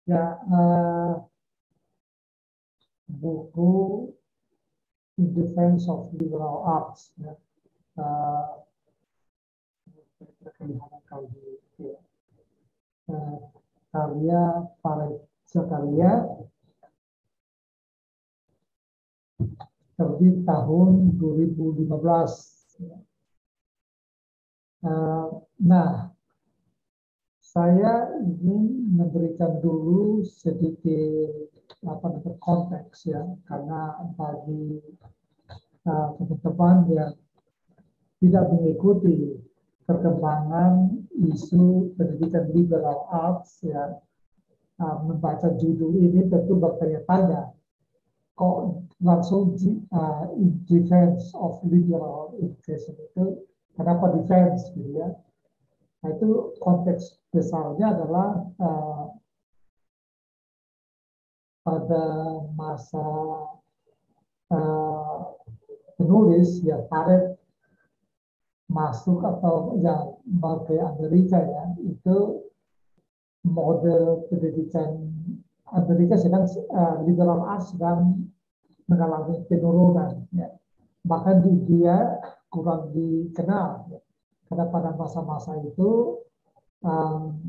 Ya, buku In Defense of Liberal Arts, ya. Kelihatan kalau di ya. Karya Farid Zakaria, terbit tahun 2015. Nah, saya ingin memberikan dulu sedikit konteks ya, karena bagi teman-teman yang tidak mengikuti perkembangan isu pendidikan liberal arts ya, membaca judul ini tentu bertanya-tanya, kok langsung in defense of liberal education itu, kenapa defense gitu ya. Nah, itu konteks besarnya adalah pada masa uh, penulis ya Farid masuk atau ya ke Amerika ya, itu model pendidikan Amerika sedang liberal arts sedang mengalami penurunan ya. Bahkan di India kurang dikenal ya. Karena pada masa-masa itu um,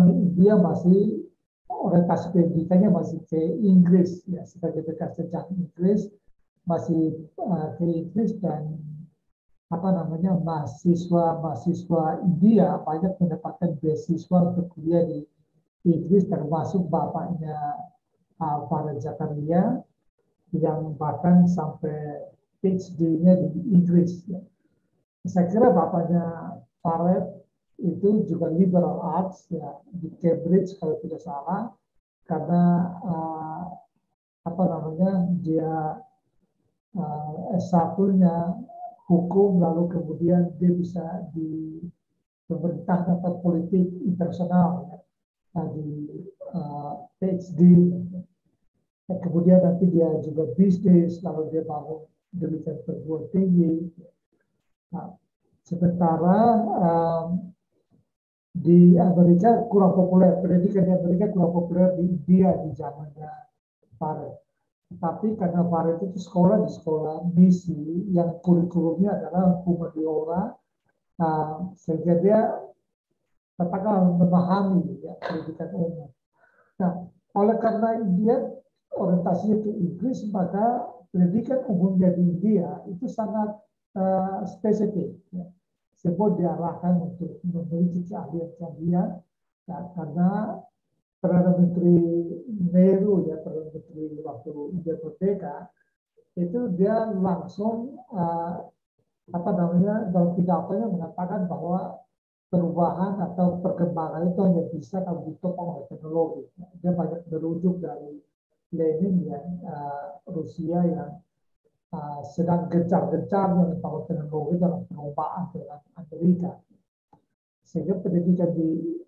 India masih orientasi pendidikannya masih ke Inggris ya, sebagai bekas jejak Inggris masih ke Inggris, dan mahasiswa India banyak mendapatkan beasiswa untuk kuliah di Inggris, termasuk bapaknya Farid Zakaria yang bahkan sampai PhD-nya di Inggris ya. Saya kira bapaknya Farid itu juga liberal arts ya, di Cambridge kalau tidak salah, karena dia S1-nya hukum, lalu kemudian dia bisa di pemerintahan atau politik internasional ya, di PhD. Kemudian nanti dia juga bisnis, lalu dia bangun demikian perguruan tinggi. Nah, sementara di Amerika kurang populer, pendidikan di Amerika kurang populer di India di zamannya Farid. Tapi karena Farid itu sekolah di sekolah misi yang kurikulumnya adalah humaniora, sehingga dia katakanlah memahami ya, pendidikan umum. Nah, oleh karena India orientasinya ke Inggris, maka pendidikan umumnya di India itu sangat spesifik. Ya. Sebut diarahkan untuk memiliki keahlian-keahlian, ya, karena Perdana Menteri Nehru ya, Perdana Menteri waktu India merdeka, itu dia langsung dalam pidatonya mengatakan bahwa perubahan atau perkembangan itu hanya bisa kalau ditopang oleh teknologi. Dia banyak merujuk dari Lenin ya, Rusia yang sedang gencar-gencarnya membangun teknologi dalam perlombaan dengan Amerika. Sehingga pendidikan di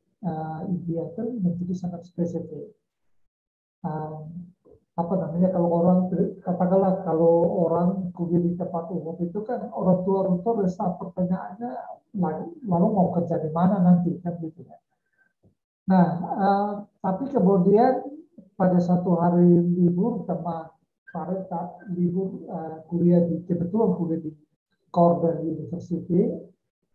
India itu menjadi sangat spesifik. Kalau orang katakanlah kalau orang kuliah di tempat umum itu kan orang tua resah, pertanyaannya lalu mau kerja di mana nanti kan gitu ya. Nah, tapi kemudian pada satu hari libur, teman Farid libur kuliah kebetulan kuliah di Cornell University,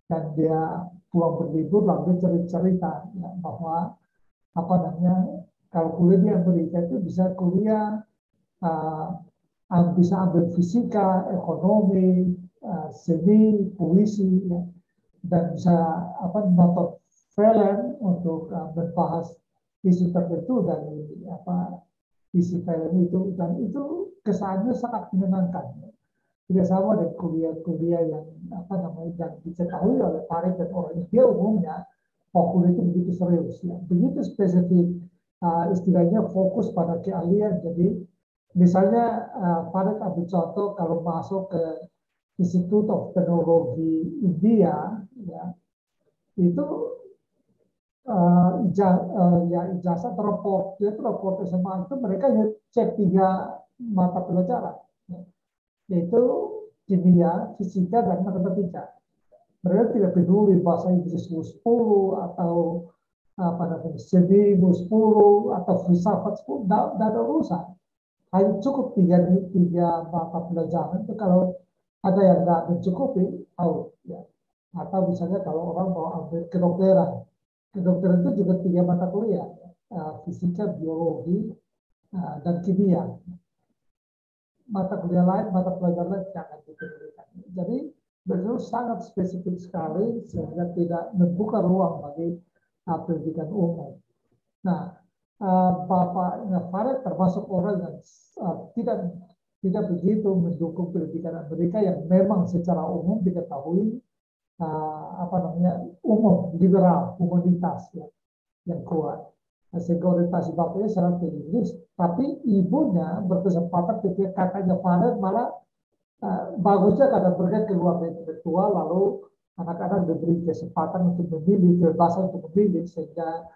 dan dia pulang berlibur lalu cerita ya, bahwa kalau kuliah di Amerika itu bisa kuliah, uh, bisa ambil fisika, ekonomi, seni, puisi, ya, dan bisa nonton film untuk membahas isu tertentu dari isi film itu, dan itu kesannya sangat menyenangkan. Tidak sama dengan kuliah-kuliah yang yang diketahui oleh Farid dan orang India umumnya, kuliah itu begitu serius, ya, begitu spesifik, istilahnya fokus pada keahlian. Jadi misalnya Farid ambil contoh kalau masuk ke Institute of Technology India, ya, itu ijazah raport, itu raport SMA itu mereka cek 3 mata pelajaran, ya, yaitu kimia, fisika, dan matematika. Mereka tidak peduli bahasa Inggris 10 atau apa namanya seni 10 atau filsafat 10, tidak ada urusan. Hanya cukup tiga mata pelajaran itu. Kalau ada yang nggak mencukupi, out ya. Atau misalnya kalau orang mau ambil kedokteran itu juga tiga mata kuliah, fisika, biologi, dan kimia. Mata kuliah lain, mata pelajaran lain jangan diberikan. Jadi benar sangat spesifik sekali sehingga tidak membuka ruang bagi pendidikan umum. Nah, Bapak Farid termasuk orang yang tidak begitu mendukung pendidikan Amerika yang memang secara umum diketahui apa namanya umum, liberal, humanitas ya, yang kuat. Sehingga orientasi bapaknya sangat Inggris, tapi ibunya berkesempatan ketika kakaknya Farid malah bagusnya karena berkat keluarga intelektual, lalu anak-anak diberi kesempatan untuk memilih, kebebasan untuk memilih, sehingga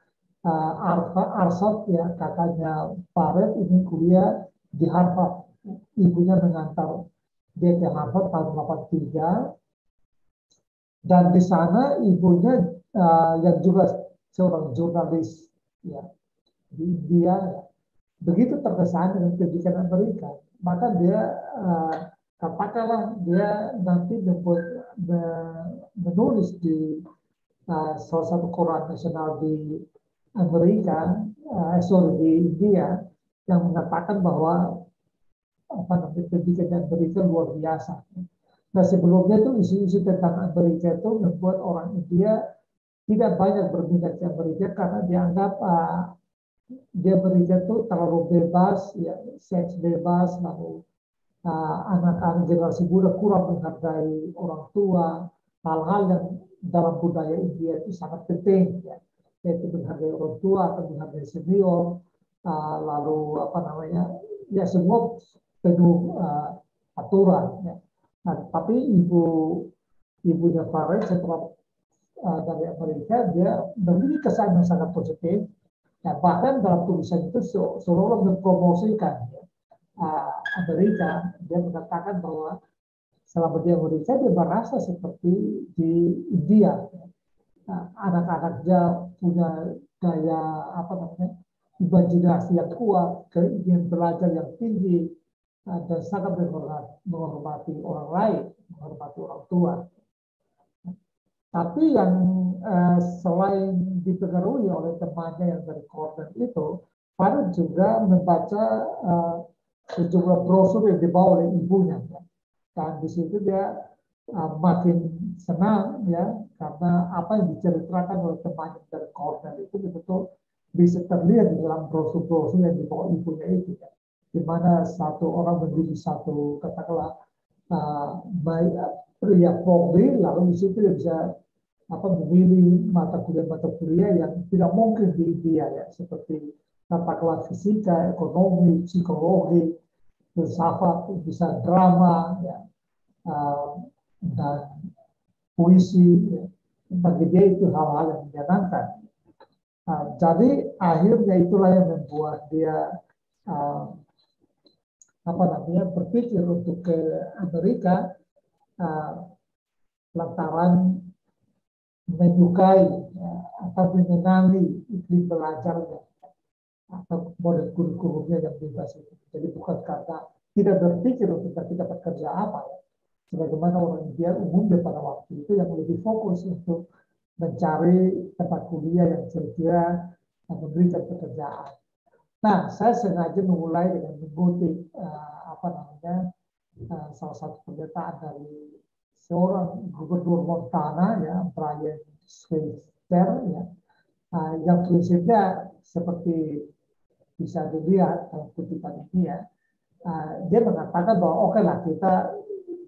Arsad ya kakaknya Farid ini kuliah di Harvard. Ibunya mengantar dia ke Harvard tahun 83, dan di sana ibunya yang juga seorang jurnalis ya di India begitu terkesan dengan pendidikan Amerika, maka dia katakanlah dia nanti menulis di salah satu koran nasional di Amerika, di India, yang mengatakan bahwa apa namanya pendidikan Amerika luar biasa. Nah sebelumnya itu isu-isu tentang Amerika itu membuat orang India tidak banyak berminat ke Amerika karena dianggap di Amerika itu terlalu bebas, ya seks bebas, lalu anak-anak generasi muda kurang menghargai orang tua, hal-hal yang dalam budaya India itu sangat penting, ya, yaitu menghargai orang tua atau menghargai senior, lalu apa namanya, ya semua penuh aturan. Ya. Nah, tapi ibunya Farid setelah dari Amerika, dia memiliki kesan yang sangat positif. Ya, bahkan dalam tulisan itu seolah-olah mempromosikan ya, Amerika. Dia mengatakan bahwa selama di Amerika dia merasa seperti di India. Anak-anaknya punya gaya apa namanya imajinasi yang kuat, keinginan belajar yang tinggi, dan sangat menghormati orang lain, menghormati orang tua. Tapi yang selain dipengaruhi oleh temannya yang dari Cornell itu, Farid juga membaca sejumlah brosur yang dibawa oleh ibunya. Dan di situ dia makin senang ya karena apa yang diceritakan oleh temannya dari Cornell itu betul-betul bisa terlihat di dalam brosur-brosur yang dibawa ibunya itu. Ya. Di mana satu orang menjadi satu katakanlah pria Fogli, lalu di situ dia bisa memilih mata kuliah yang tidak mungkin di India ya, seperti katakanlah fisika, ekonomi, psikologi, filsafat, bisa drama ya, dan puisi ya. Bagi dia itu hal-hal yang menyenangkan. Jadi akhirnya itulah yang membuat dia berpikir untuk ke Amerika lantaran menyukai atau menyenangi iklim belajarnya atau model kurikulumnya yang bebas itu. Jadi bukan karena tidak berpikir untuk kita dapat kerja apa ya. Sebagaimana orang India umumnya pada waktu itu yang lebih fokus untuk mencari tempat kuliah yang kira-kira memberikan pekerjaan. Nah, saya sengaja memulai dengan mengutip salah satu pernyataan dari seorang gubernur Montana ya, Brian Schweitzer ya, yang prinsipnya seperti bisa dilihat dalam kutipan ini ya, dia mengatakan bahwa oke lah kita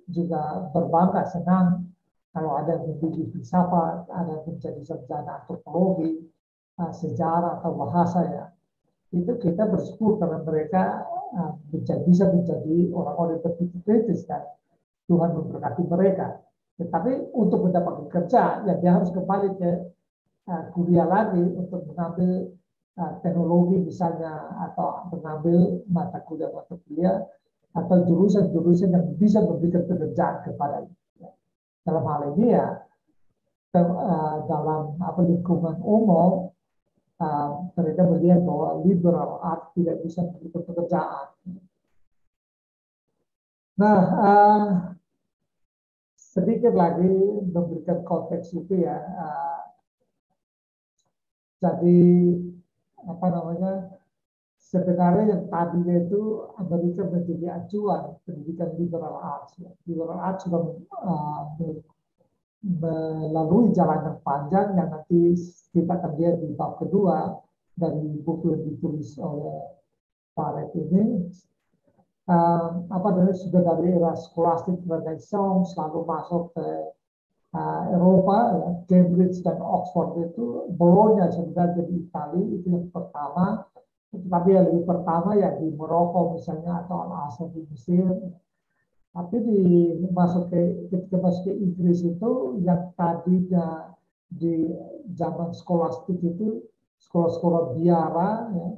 juga berbangga senang kalau ada yang menjadi filsafat, ada yang menjadi sarjana antropologi, sejarah atau bahasa ya, itu kita bersyukur karena mereka bisa menjadi orang-orang yang berpikir kritis dan Tuhan memberkati mereka. Tetapi untuk mendapatkan kerja, ya dia harus kembali ke kuliah lagi untuk mengambil teknologi misalnya, atau mengambil mata kuliah atau jurusan-jurusan yang bisa memberikan pekerjaan kepada dalam hal ini ya dalam lingkungan umum mereka melihat bahwa liberal art tidak bisa memberikan pekerjaan. Nah, sedikit lagi memberikan konteks itu ya. Jadi apa namanya? Sebenarnya yang tadinya itu Amerika menjadi acuan pendidikan liberal arts. Liberal arts sudah melalui jalan yang panjang yang nanti kita akan lihat di bab kedua dari buku yang ditulis oleh Parek ini. Apa namanya, sudah dari era skolastik Renaissance lalu masuk ke Eropa, ya, Cambridge dan Oxford itu, Bologna sebenarnya di Italia itu yang pertama, tetapi yang lebih pertama ya di Maroko misalnya atau Al-Azhar di Mesir. Tapi ketika masuk ke Inggris itu yang tadinya di zaman skolastik itu sekolah-sekolah biara, ya,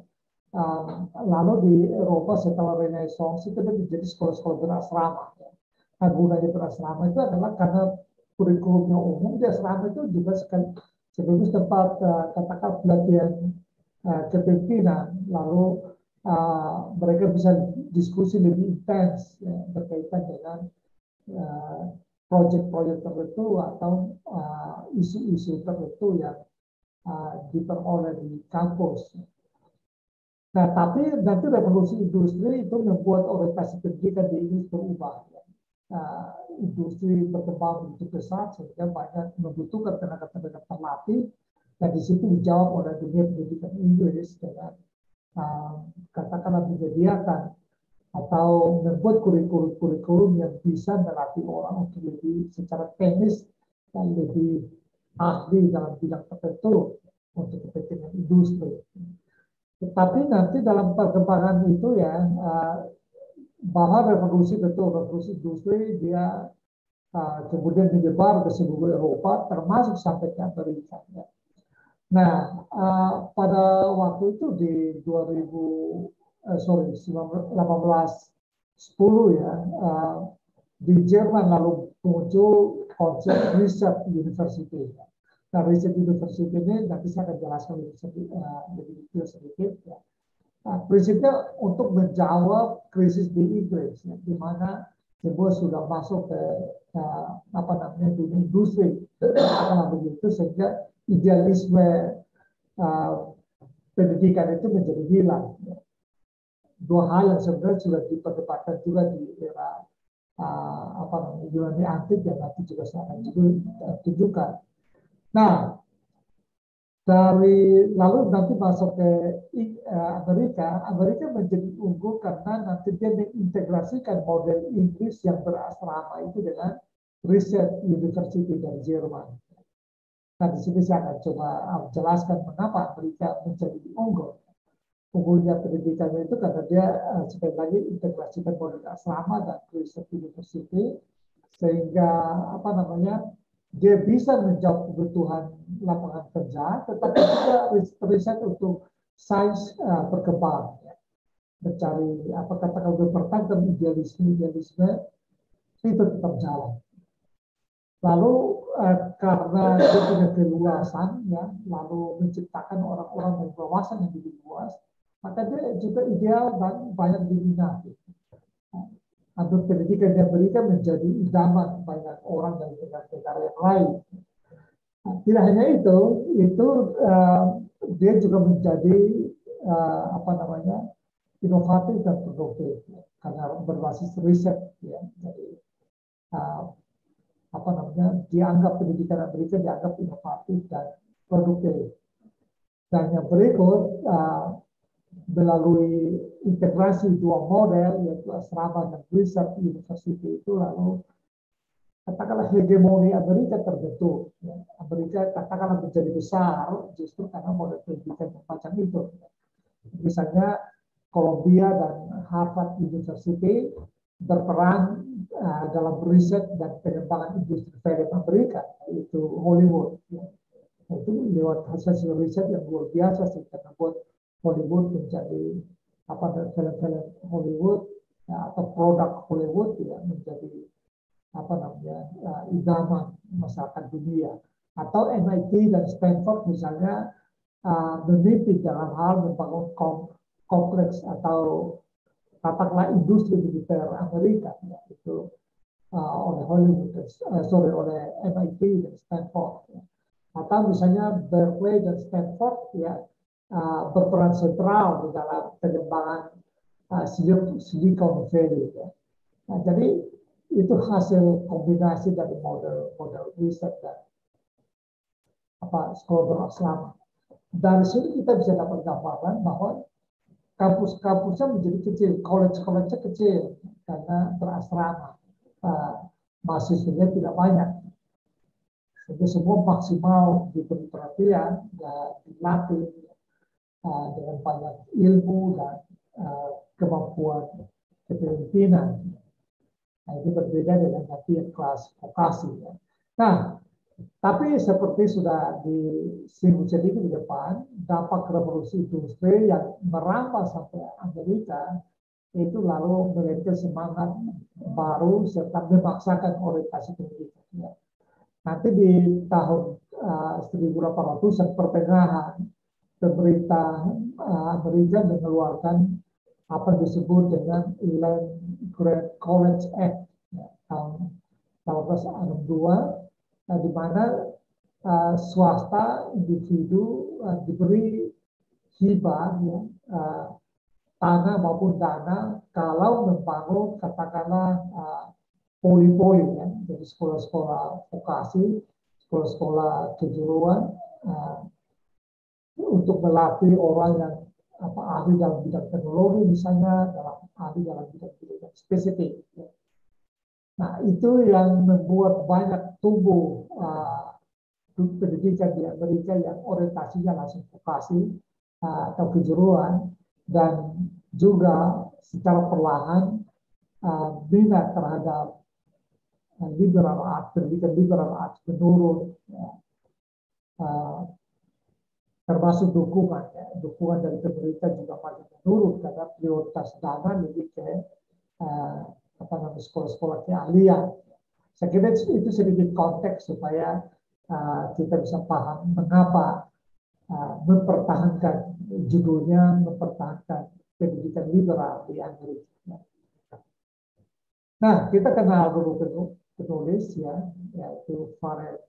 lalu di Eropa setelah Renaissance itu menjadi sekolah-sekolah berasrama. Ya. Nah, gunanya berasrama itu adalah karena kurikulumnya umum, di asrama itu juga sekaligus tempat katakan pelatihan kepemimpinan, lalu mereka bisa diskusi lebih intens ya, berkaitan dengan proyek-proyek tertentu atau isu-isu tertentu yang diperoleh di kampus. Nah, tapi nanti revolusi industri itu membuat orientasi pendidikan di Inggris berubah. Ya. Industri berkembang begitu pesat sehingga banyak membutuhkan tenaga-tenaga terlatih, dan di situ dijawab oleh dunia pendidikan Inggris dengan katakanlah menyediakan atau membuat kurikulum yang bisa melatih orang untuk lebih secara teknis dan lebih ahli dalam bidang tertentu untuk kepentingan industri. Tetapi nanti dalam perkembangan itu ya, bahwa revolusi industri dia kemudian menyebar ke seluruh Eropa, termasuk sampai ke Amerika. Ya. Nah, pada waktu itu di 1810 ya, di Jerman lalu muncul konsep research university. Nah, research university ini nanti saya akan jelaskan lebih detail sedikit. Ya. Nah, prinsipnya untuk menjawab krisis di Inggris, ya, di mana semua sudah masuk ke apa namanya dunia industri, begitu sehingga idealisme pendidikan itu menjadi hilang. Dua hal yang sebenarnya sudah diperdebatkan juga di era apa namanya Yunani antik yang nanti juga saya akan tunjukkan. Nah, lalu nanti masuk ke Amerika menjadi unggul karena nanti dia mengintegrasikan model Inggris yang berasrama itu dengan research university dari Jerman. Nah, di sini saya akan coba jelaskan mengapa Amerika menjadi unggul. Unggulnya pendidikannya itu karena dia sekali lagi integrasikan model asrama dan research university, sehingga apa namanya dia bisa menjawab kebutuhan lapangan kerja, tetapi juga riset untuk sains berkembang, ya. Mencari apa katakan berpertanggung idealisme itu tetap jalan. Lalu karena dia punya keluasan, ya, lalu menciptakan orang-orang dengan wawasan yang lebih luas, maka dia juga ideal dan banyak diminati. Untuk pendidikan yang berikan menjadi idaman banyak orang dari negara-negara yang lain. Tidak hanya itu dia juga menjadi apa namanya inovatif dan produktif karena berbasis riset. Ya. Jadi apa namanya dianggap pendidikan Amerika dianggap inovatif dan produktif. Dan yang berikut melalui integrasi dua model yaitu asrama dan research university itu lalu katakanlah hegemoni Amerika terbentuk. Ya. Amerika katakanlah menjadi besar justru karena model pendidikan macam itu. Misalnya Columbia dan Harvard University berperan dalam riset dan pengembangan industri film Amerika, yaitu Hollywood. Ya. Itu lewat hasil riset yang luar biasa sehingga membuat Hollywood menjadi film-film Hollywood ya, atau produk Hollywood ya menjadi apa namanya idaman masyarakat dunia. Atau MIT dan Stanford misalnya memimpin dalam hal membangun kompleks atau katakanlah industri militer Amerika, ya, itu oleh Hollywood, oleh MIT dan Stanford. Ya. Atau misalnya Berkeley dan Stanford ya berperan sentral di dalam pengembangan Silicon Valley. Ya. Nah, jadi itu hasil kombinasi dari model riset dan sekolah berasrama. Dari sini kita bisa dapat gambaran bahwa kampus-kampusnya menjadi kecil, college-college-nya kecil karena berasrama. Mahasiswanya tidak banyak. Jadi semua maksimal diberi perhatian dan dilatih dengan banyak ilmu dan kemampuan kepemimpinan. Nah, itu berbeda dengan nanti kelas vokasi. Ya. Nah, tapi seperti sudah disinggung sedikit di depan, dampak revolusi industri yang merambah sampai Amerika itu lalu memberikan semangat baru serta memaksakan orientasi pendidikan. Ya. Nanti di tahun 1800-an pertengahan, pemerintah Amerika mengeluarkan apa disebut dengan Land Grant College Act ya, tahun 1862, di mana swasta individu diberi hibah ya, tanah maupun dana kalau membangun katakanlah poli-poli ya, jadi sekolah-sekolah vokasi, sekolah-sekolah kejuruan untuk melatih orang yang ahli dalam bidang teknologi misalnya, ahli dalam bidang spesifik. Ya. Nah itu yang membuat banyak tumbuh pendidikan di Amerika yang orientasinya langsung vokasi atau kejuruan, dan juga secara perlahan minat terhadap liberal arts, pendidikan liberal arts menurun, ya. Termasuk dukungan, ya. Dukungan dari pemerintah juga makin menurun karena prioritas dana lebih ke sekolah-sekolah keahlian. Saya kira itu sedikit konteks supaya kita bisa paham mengapa mempertahankan judulnya, mempertahankan pendidikan liberal di Amerika. Nah, kita kenal dulu penulis ya, yaitu Farid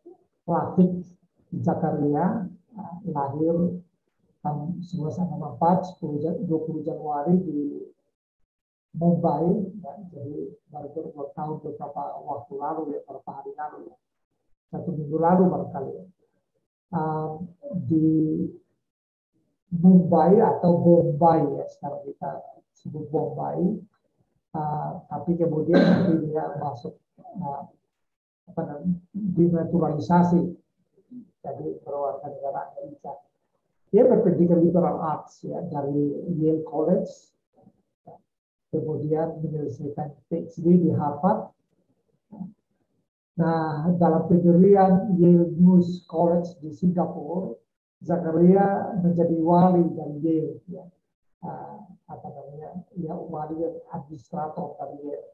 Rafiq Zakaria, lahir tahun 1964, 20 Januari di Mumbai, ya, jadi baru tahun beberapa waktu lalu ya, beberapa hari lalu ya, 1 minggu lalu barangkali ya. Di Mumbai atau Bombay ya, sekarang kita sebut Bombay, tapi kemudian nanti dia masuk dinaturalisasi jadi berwarga negara Amerika. Dia berpendidikan liberal arts ya dari Yale College, kemudian menyelesaikan PhD di Harvard. Nah, dalam pendirian Yale News College di Singapura, Zakaria menjadi wali dari Yale, ya. Wali administrator dari Yale.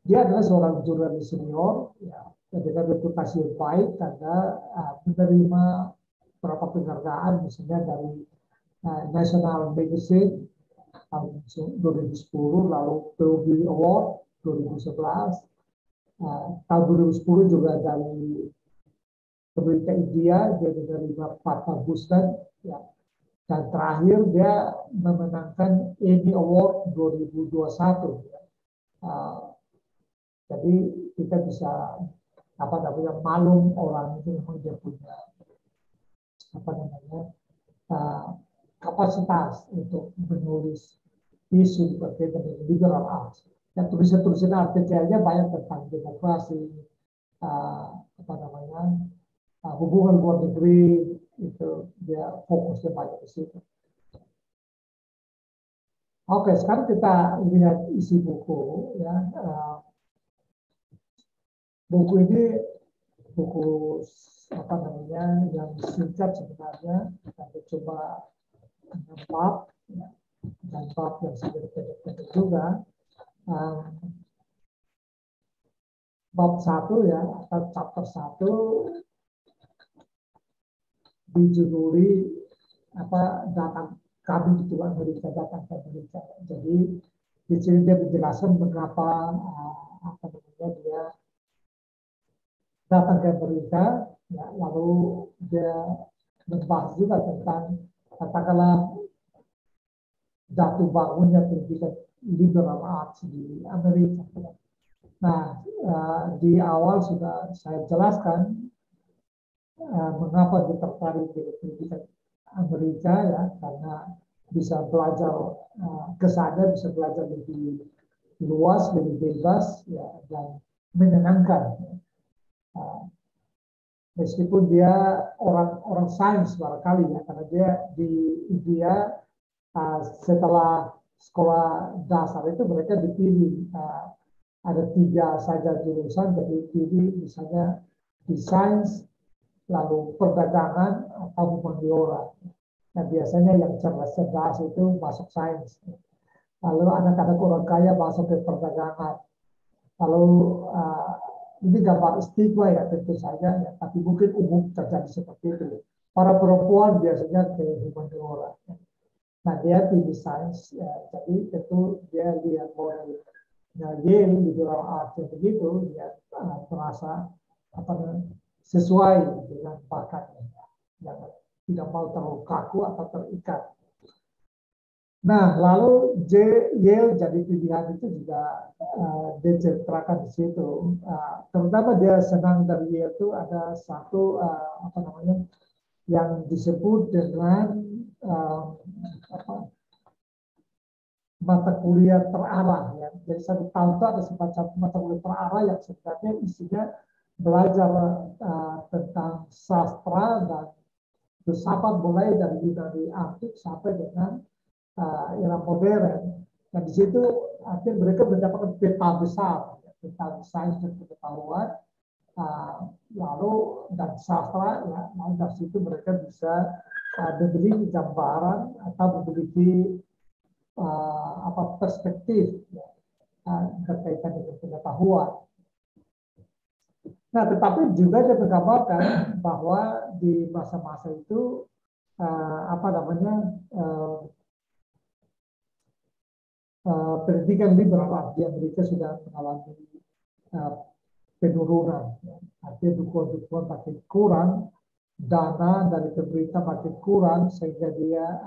Dia adalah seorang jurnalis senior, ya, dengan reputasi yang baik karena menerima beberapa penghargaan, misalnya dari National Magazine tahun 2010, lalu Peabody Award 2011. Tahun 2010 juga dari pemerintah India, dia menerima Padma Bhushan, ya. Dan terakhir dia memenangkan Emmy Award 2021. Ya. Jadi kita bisa maklum orang itu memang dia punya kapasitas untuk menulis isu berkaitan dengan liberal arts. Dan tulisan-tulisan artikelnya banyak tentang demokrasi, hubungan luar negeri, itu dia fokusnya banyak di situ. Oke, sekarang kita lihat isi buku ya. Buku ini buku yang singkat sebenarnya, kita coba 6 bab ya, dan bab yang sangat pendek juga. Bab 1 ya, atau chapter 1 dijuduli datang kami itu Amerika, datang ke Amerika. Jadi di sini dia menjelaskan mengapa dia datang ke Amerika, ya, lalu dia membahas juga tentang katakanlah jatuh bangunnya pendidikan liberal arts di Amerika. Nah, di awal sudah saya jelaskan mengapa dia tertarik di pendidikan Amerika, ya, karena bisa belajar ke sana, bisa belajar lebih luas, lebih bebas, ya, dan menyenangkan. Meskipun dia orang sains barangkali, ya, karena dia setelah sekolah dasar itu mereka dipilih ada 3 saja jurusan, jadi pilih misalnya di sains, lalu perdagangan atau humaniora. Nah, biasanya yang cerdas itu masuk sains. Lalu anak-anak orang kaya masuk ke perdagangan. Lalu ini gambar stigma, ya, tentu saja, ya, tapi mungkin umum terjadi seperti itu. Para perempuan biasanya ke humaniora. Nah, dia pilih sains, ya, jadi tentu dia lihat model Yale liberal arts begitu, dia merasa sesuai dengan bakatnya, yang tidak mau terlalu kaku atau terikat. Nah, lalu Yale jadi pilihan itu juga diceritakan di situ. Terutama dia senang dari Yale itu ada satu yang disebut dengan mata kuliah terarah, ya. Jadi satu tahun itu ada semacam mata kuliah terarah yang sebenarnya isinya belajar tentang sastra dan filsafat mulai dari Yunani antik sampai dengan era modern. Dan di situ akhirnya mereka mendapatkan peta besar, ya, tentang sains dan pengetahuan, lalu dan sastra, ya, lalu dari situ mereka bisa memiliki gambaran atau memiliki perspektif, ya, berkaitan dengan pengetahuan. Nah, tetapi juga dia menggambarkan bahwa di masa-masa itu pendidikan liberal di Amerika sudah mengalami penurunan. Ya. Artinya dukungan makin kurang, dana dari pemerintah makin kurang, sehingga dia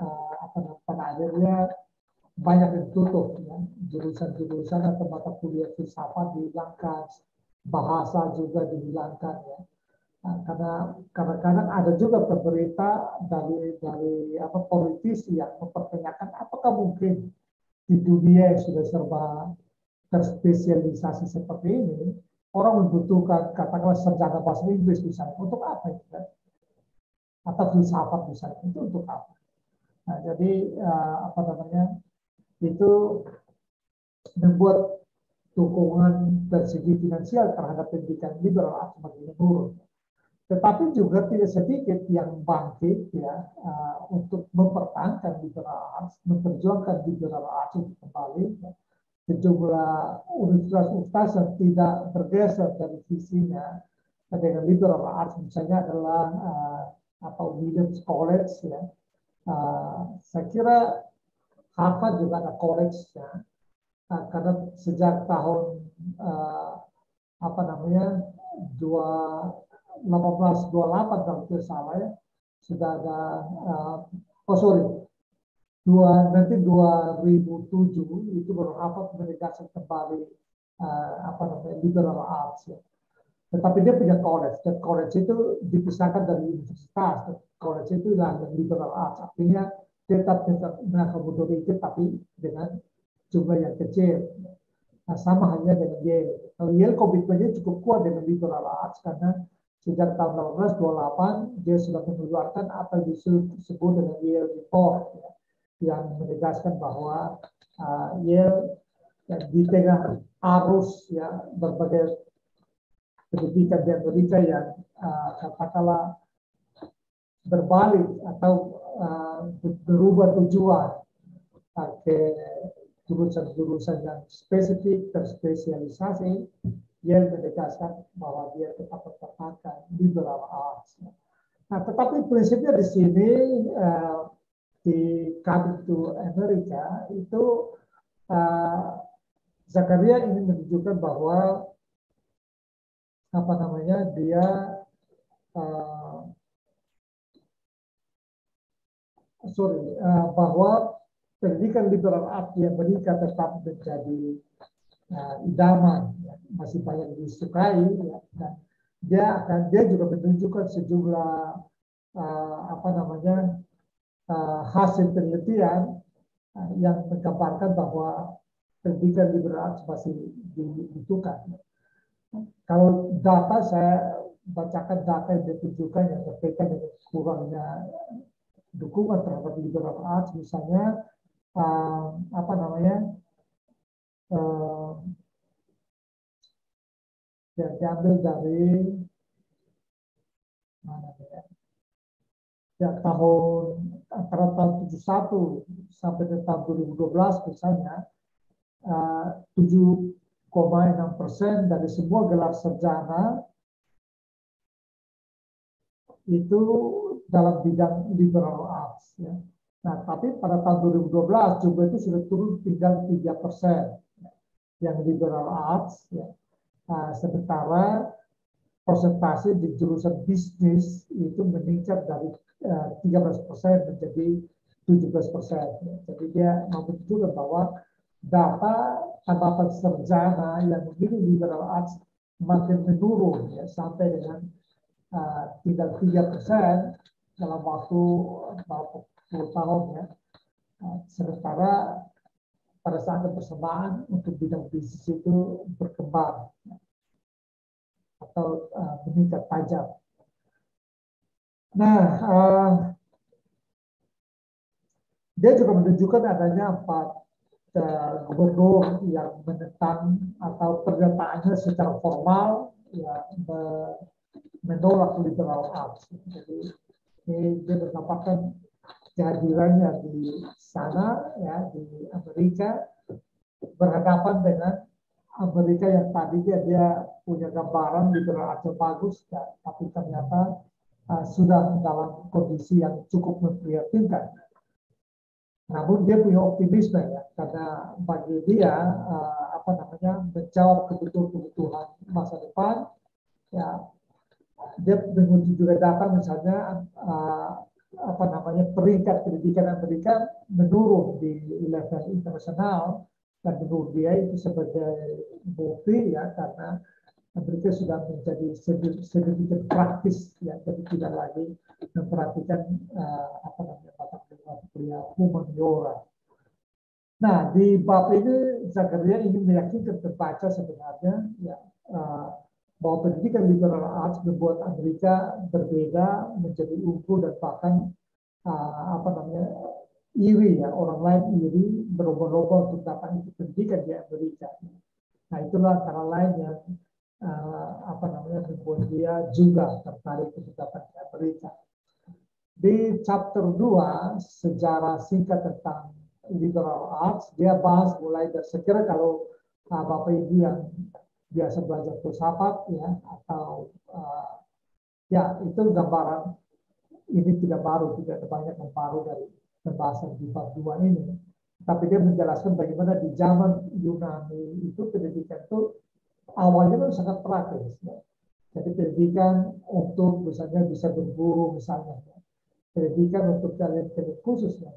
pada akhirnya banyak yang tutup, ya. Jurusan-jurusan atau mata kuliah filsafat dihilangkan, bahasa juga dihilangkan, ya. Nah, karena kadang-kadang ada juga pemerintah dari politisi yang mempertanyakan apakah mungkin di dunia yang sudah serba terspesialisasi seperti ini, orang membutuhkan katakanlah sarjana bahasa Inggris misalnya untuk apa itu, kan? Atau filsafat misalnya itu untuk apa? Nah, jadi itu membuat dukungan dari segi finansial terhadap pendidikan liberal semakin menurun. Tetapi juga tidak sedikit yang bangkit, ya, untuk mempertahankan liberal arts, memperjuangkan liberal arts untuk kembali. Ya. Sejumlah universitas yang tidak bergeser dari visinya dengan liberal arts, misalnya adalah Williams College, ya. Saya kira Harvard juga ada college, ya. Karena sejak tahun 1828 kalau tidak salah, ya, sudah ada nanti 2007 itu baru Harvard menegaskan kembali liberal arts, ya. Tetapi dia punya college, dan college itu dipisahkan dari universitas. College itu adalah liberal arts, artinya tetap mengakomodir itu tapi dengan jumlah yang kecil. Nah, sama halnya dengan Yale. Kalau Yale komitmennya cukup kuat dengan liberal arts karena sejak tahun 1828 dia sudah mengeluarkan apa yang disebut dengan Yale Report, ya, yang menegaskan bahwa Yale di tengah arus, ya, berbagai pendidikan di Amerika yang katakanlah berbalik atau berubah tujuan ke jurusan-jurusan yang spesifik, terspesialisasi, yang menegaskan bahwa dia tetap mempertahankan liberal arts. Nah, tetapi prinsipnya di sini di Coming to America itu Zakaria ingin menunjukkan bahwa apa namanya dia bahwa pendidikan liberal arts di Amerika tetap menjadi idaman, ya, masih banyak disukai, ya, dan dia juga menunjukkan sejumlah apa namanya hasil penelitian yang menggambarkan bahwa pendidikan liberal arts masih dibutuhkan. Kalau data saya bacakan data yang ditunjukkan yang berkaitan dengan kurangnya dukungan terhadap liberal arts, misalnya apa namanya yang diambil dari mana ya, tahun antara tahun 71 sampai ke tahun 2012 misalnya 7,6% dari semua gelar sarjana itu dalam bidang liberal arts, ya. Nah, tapi pada tahun 2012 jumlah itu sudah turun tinggal 3% yang liberal arts, ya. Sementara persentase di jurusan bisnis itu meningkat dari 13% menjadi 17%. Ya. Jadi dia menunjukkan bahwa data tambahan sarjana yang memilih liberal arts makin menurun, ya, sampai dengan tinggal 3% dalam waktu beberapa puluh tahun, ya. Sementara pada saat yang bersamaan untuk bidang bisnis itu berkembang, ya, atau meningkat tajam. Nah, dia juga menunjukkan adanya 4 gubernur yang menentang atau pernyataannya secara formal, ya, menolak liberal arts. Jadi ini dia merupakan kehadirannya di sana, ya, di Amerika, berhadapan dengan Amerika yang tadinya dia punya gambaran liberal arts bagus, ya, tapi ternyata sudah dalam kondisi yang cukup memprihatinkan. Namun dia punya optimisme, ya, karena bagi dia apa namanya menjawab kebutuhan masa depan, ya. Dia menguji juga data misalnya apa namanya peringkat pendidikan Amerika menurun di level internasional, dan menurut dia itu sebagai bukti, ya, karena Amerika sudah menjadi sedemikian praktis, ya, jadi tidak lagi memperhatikan apa namanya mata kuliah humaniora. Nah, di bab ini Zakaria ingin meyakinkan pembaca sebenarnya, ya, bahwa pendidikan liberal arts membuat Amerika berbeda, menjadi unggul, dan bahkan apa namanya iri, ya, orang lain iri, berlomba-lomba untuk dapat ikut pendidikan di Amerika. Nah, itulah antara lain yang apa namanya membuat dia juga tertarik untuk dapat di Amerika. Di chapter 2, sejarah singkat tentang liberal arts, dia bahas mulai dari, sekira kalau Bapak Ibu yang biasa belajar filsafat, ya, atau ya, itu gambaran ini tidak baru, tidak ada banyak yang baru dari pembahasan di bab 2 ini. Tapi dia menjelaskan bagaimana di zaman Yunani itu pendidikan itu awalnya itu sangat praktis, ya. Jadi pendidikan untuk misalnya bisa berburu misalnya, ya. Pendidikan untuk kalian khusus, ya.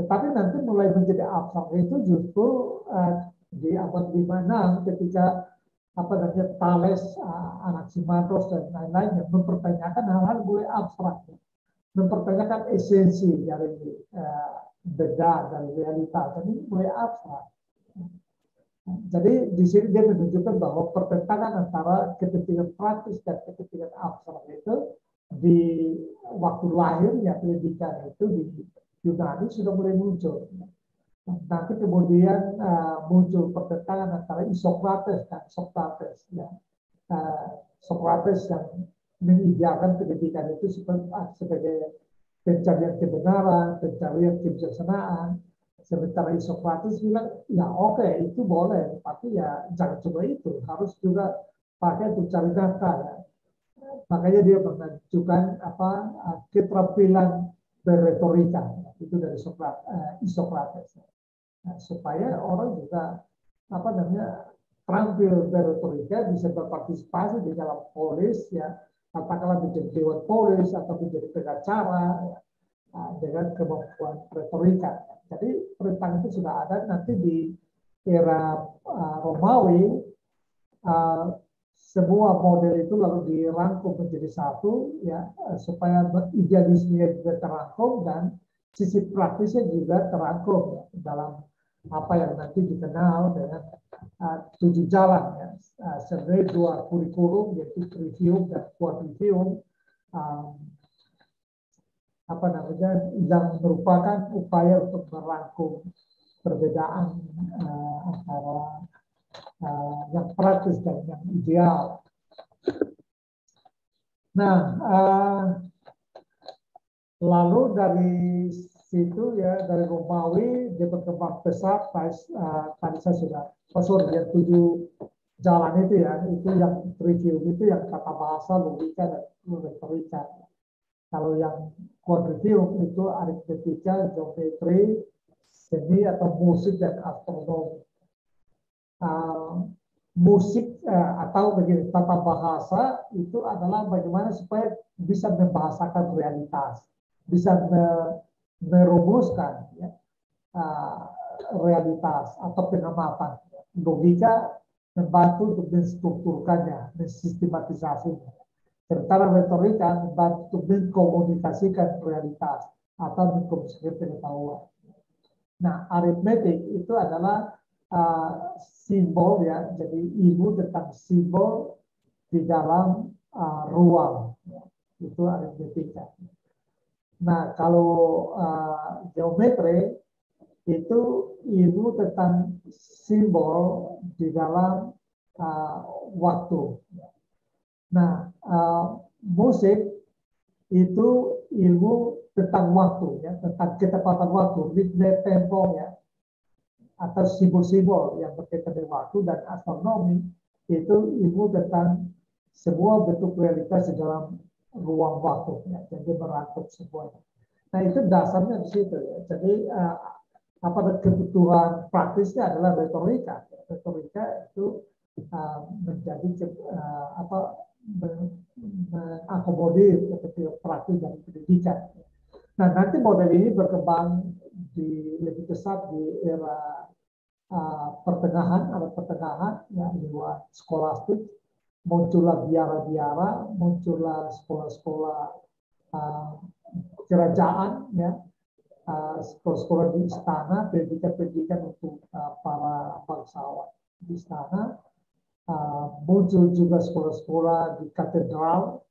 Tetapi nanti mulai menjadi abstrak itu justru di abad 5-6 ketika apa namanya Thales, Anaximandros, dan lain-lain yang mempertanyakan hal-hal mulai abstrak, ya. Mempertanyakan esensi dari beda dan realita, jadi mulai abstrak. Jadi di sini dia menunjukkan bahwa pertentangan antara kepentingan praktis dan kepentingan abstrak itu di waktu lahirnya pendidikan itu di Yunani sudah mulai muncul. Nanti kemudian muncul pertentangan antara Isokrates dan Socrates, ya. Socrates yang mengidealkan pendidikan itu sebagai pencarian kebenaran, pencarian kebijaksanaan. Sementara Socrates bilang, ya oke, itu boleh, tapi ya jangan cuma itu, harus juga pakai untuk cari data, ya. makanya dia mengajukan keterampilan berretorika itu dari Isokrates. Nah, supaya orang juga terampil berretorika, bisa berpartisipasi di dalam polis, ya, katakanlah menjadi dewan polis atau menjadi pengacara, ya, dengan kemampuan retorika. Jadi perintah itu sudah ada. Nanti di era Romawi, semua model itu lalu dirangkum menjadi satu, ya, supaya idealismenya juga terangkum dan sisi praktisnya juga terangkum, ya, dalam apa yang nanti dikenal dengan 7 jalan, ya. Sebenarnya 2 kurikulum, yaitu trivium dan quadrivium, yang merupakan upaya untuk merangkum perbedaan antara yang praktis dan yang ideal. Nah, lalu dari situ, ya, dari Romawi dia berkembang pesat. Tadi saya sudah yang 7 jalan itu, ya, itu yang trivium itu yang tata bahasa, logika, dan retorika. Kalau yang quadrivium itu aritmetika, geometri, seni atau musik dan astronomi. Musik atau begini, tata bahasa itu adalah bagaimana supaya bisa membahasakan realitas, bisa merumuskan, ya, realitas atau pengamatan. Logika membantu untuk menstrukturkannya, mensistematisasinya. Sementara retorika membantu untuk mengkomunikasikan realitas atau mengkomunikasikan pengetahuan. Nah, aritmetik itu adalah simbol, ya, jadi ilmu tentang simbol di dalam ruang, ya. Itu aritmetika. Nah, kalau geometri itu ilmu tentang simbol di dalam waktu. Nah, musik itu ilmu tentang waktu, ya, tentang ketepatan waktu, ritme, tempo, ya, atau simbol-simbol yang berkaitan dengan waktu. Dan astronomi itu ilmu tentang semua bentuk realitas di dalam ruang waktu, ya, jadi merangkum semuanya. Nah, itu dasarnya di situ, ya. Jadi kebutuhan praktisnya adalah retorika. Retorika itu menjadi mengakomodir kebutuhan praktis dari pendidikan. Nah, nanti model ini berkembang lebih besar di era pertengahan, ya, lewat skolastik, muncullah biara-biara, muncullah sekolah-sekolah kerajaan, ya, sekolah-sekolah di istana, pendidikan-pendidikan untuk para bangsawan di istana. Muncul juga sekolah-sekolah di katedral,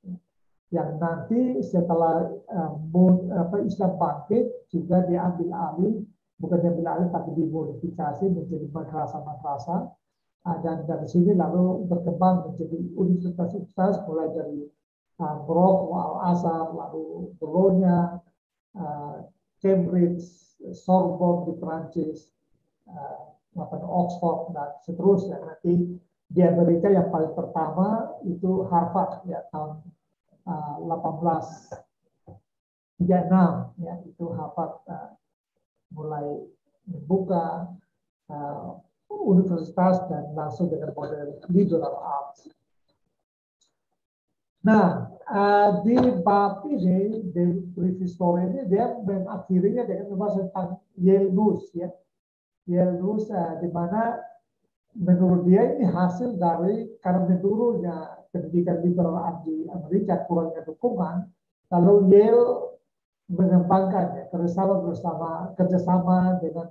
yang nanti setelah Islam bangkit juga diambil alih, bukan diambil alih tapi dimodifikasi menjadi madrasah-madrasah, dan dari sini lalu berkembang menjadi universitas-universitas mulai dari Morocco, Al-Azhar, lalu Bologna, Cambridge, Sorbonne di Prancis, Oxford, dan seterusnya. Nanti di Amerika yang paling pertama itu Harvard, ya, tahun 1836, ya, itu Harvard mulai membuka universitas dan langsung dengan model liberal arts. Nah, di bab ini, di previous story ini, dia mengakhirinya dengan membahas tentang Yale News, ya. Yale News, di mana menurut dia ini hasil dari karena menurunnya pendidikan liberal di Amerika, kurangnya dukungan, lalu Yale mengembangkan, ya, kerjasama dengan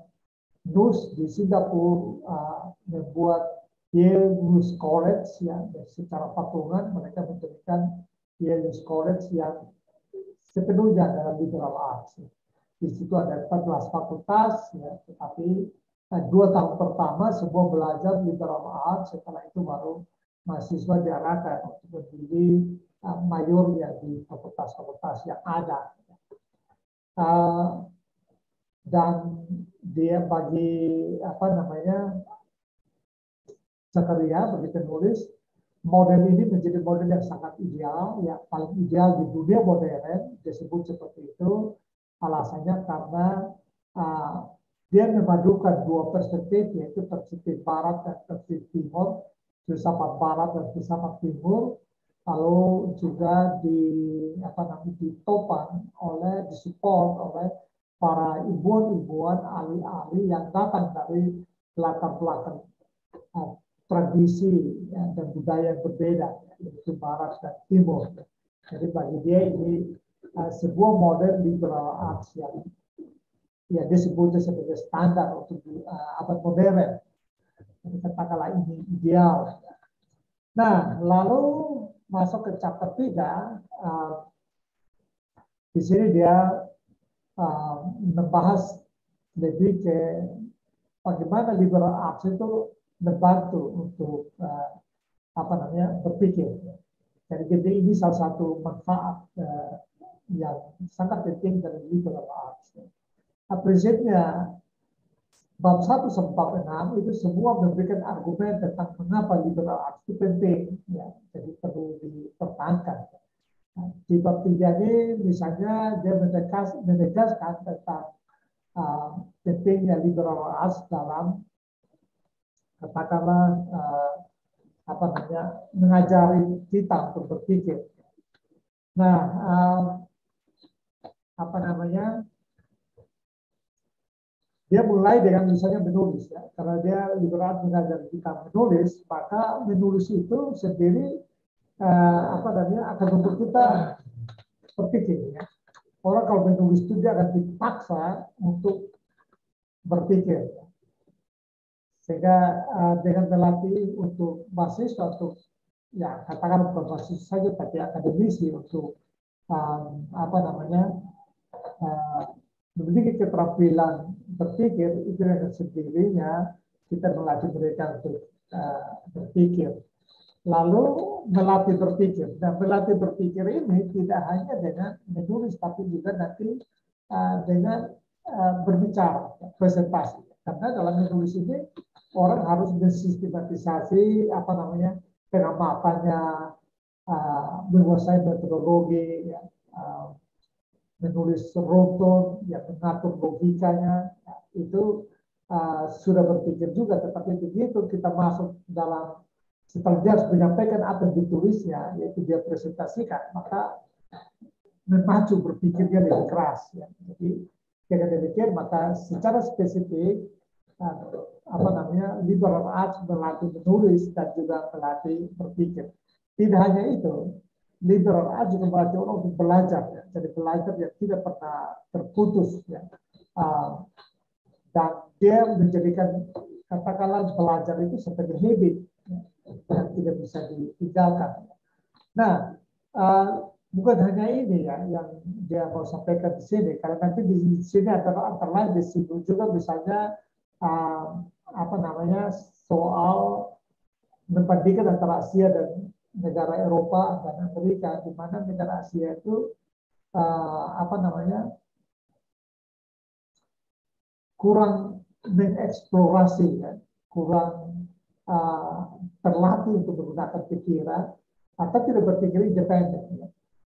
NUS di Singapura, membuat Yale News College, ya, secara patungan mereka mendirikan Yale News College yang sepenuhnya dalam liberal arts. Di situ ada 14 fakultas, ya, tetapi 2 tahun pertama semua belajar liberal arts, setelah itu baru mahasiswa diarahkan untuk menjadi mayor, ya, di fakultas-fakultas yang ada. Dan dia bagi Zakaria, bagi penulis, model ini menjadi model yang sangat ideal, ya paling ideal di dunia modern, disebut seperti itu. Alasannya karena uh, dia memadukan dua perspektif, yaitu perspektif barat dan perspektif timur, filsafat barat dan filsafat timur, lalu juga ditopang oleh, disupport oleh para ilmuwan-ilmuwan, ahli-ahli yang datang dari latar belakang tradisi ya, dan budaya yang berbeda, yaitu Barat dan Timur. Jadi bagi dia ini sebuah model liberal arts yang ya disebutnya sebagai standar untuk abad modern. Jadi katakanlah ini ideal. Nah, lalu masuk ke chapter 3, di sini dia membahas lebih ke bagaimana liberal arts itu membantu untuk berpikir. Jadi ini salah satu manfaat yang sangat penting dari liberal arts. Prinsipnya bab 1 sampai bab 6 itu semua memberikan argumen tentang mengapa liberal arts itu penting, ya. Jadi perlu dipertahankan. Di bab 3 ini misalnya dia menegaskan tentang pentingnya liberal arts dalam katakanlah mengajari kita untuk berpikir. Nah, dia mulai dengan misalnya menulis, ya, karena dia liberal mengajar kita menulis, maka menulis itu sendiri akan membuat kita berpikir. Ya. Orang kalau menulis itu dia akan dipaksa untuk berpikir. Sehingga dengan melatih untuk mahasiswa, untuk ya katakan bukan mahasiswa saja, tapi akademisi untuk memiliki keterampilan berpikir, itu dengan sendirinya kita melatih mereka untuk berpikir. Lalu melatih berpikir. Dan melatih berpikir ini tidak hanya dengan menulis, tapi juga nanti dengan berbicara, presentasi. Karena dalam menulis ini orang harus mensistematisasi pengamatannya, menguasai metodologi, ya, menulis runtuh, ya, mengatur logikanya, ya, itu sudah berpikir juga. Tetapi begitu kita masuk dalam, setelah dia harus menyampaikan apa yang ditulisnya, yaitu dia presentasikan, maka memacu berpikirnya lebih keras. Ya. Jadi dengan demikian maka secara spesifik liberal arts melatih menulis dan juga melatih berpikir. Tidak hanya itu, liberal arts juga melatih orang untuk belajar. Ya. Jadi belajar yang tidak pernah terputus. Ya. Dan dia menjadikan katakanlah belajar itu sebagai habit, ya, yang tidak bisa ditinggalkan. Nah, bukan hanya ini ya yang dia mau sampaikan di sini, karena nanti di sini ada antara lain disinggung juga misalnya soal membandingkan antara Asia dan negara Eropa dan Amerika, di mana negara Asia itu kurang mengeksplorasi, ya, kurang terlatih untuk menggunakan pikiran atau tidak berpikir independen. Ya.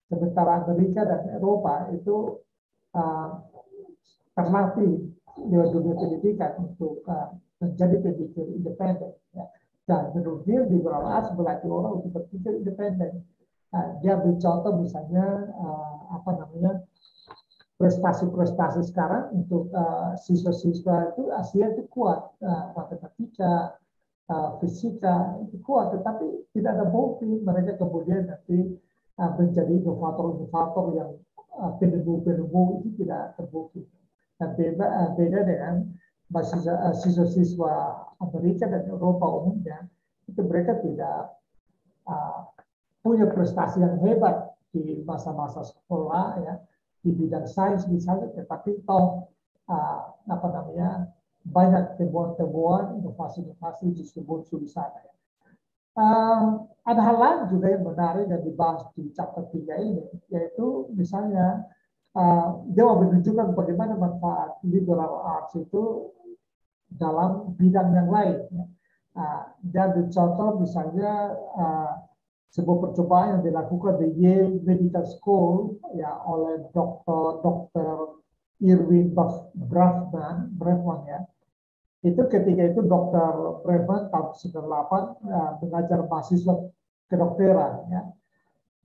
Sementara Amerika dan Eropa itu terlatih lewat dunia pendidikan untuk menjadi pemikir independen. Ya. Dan menurut dia liberal arts melatih orang untuk berpikir independen. Dia bercontoh misalnya prestasi-prestasi sekarang untuk siswa-siswa itu Asia itu kuat, matematika, fisika itu kuat, tetapi tidak ada bukti mereka kemudian nanti menjadi inovator-inovator yang penemu-penemu, itu tidak terbukti. Dan beda dengan siswa-siswa Amerika dan Eropa umumnya, itu mereka tidak punya prestasi yang hebat di masa-masa sekolah, ya, di bidang sains misalnya, tetapi toh banyak temuan-temuan, inovasi-inovasi justru muncul di sana. Ya. Ada hal lain juga yang menarik dan dibahas di chapter 3 ini, yaitu misalnya dia menunjukkan bagaimana manfaat liberal arts itu dalam bidang yang lain. Ya. Dan contoh misalnya sebuah percobaan yang dilakukan di Yale Medical School ya oleh Dr. Irwin Brafman ya. Itu ketika itu Dr. Brafman tahun 98 mengajar mahasiswa kedokteran ya.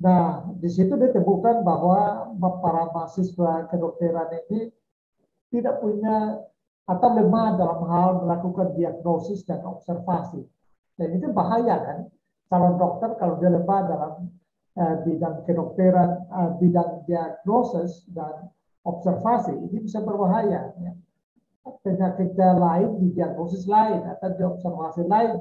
Nah, di situ ditemukan bahwa para mahasiswa kedokteran ini tidak punya atau lemah dalam hal melakukan diagnosis dan observasi. Dan itu bahaya kan? Calon dokter kalau dia lemah dalam bidang kedokteran, bidang diagnosis dan observasi, ini bisa berbahaya. Ya. Penyakit lain di diagnosis lain atau di observasi lain,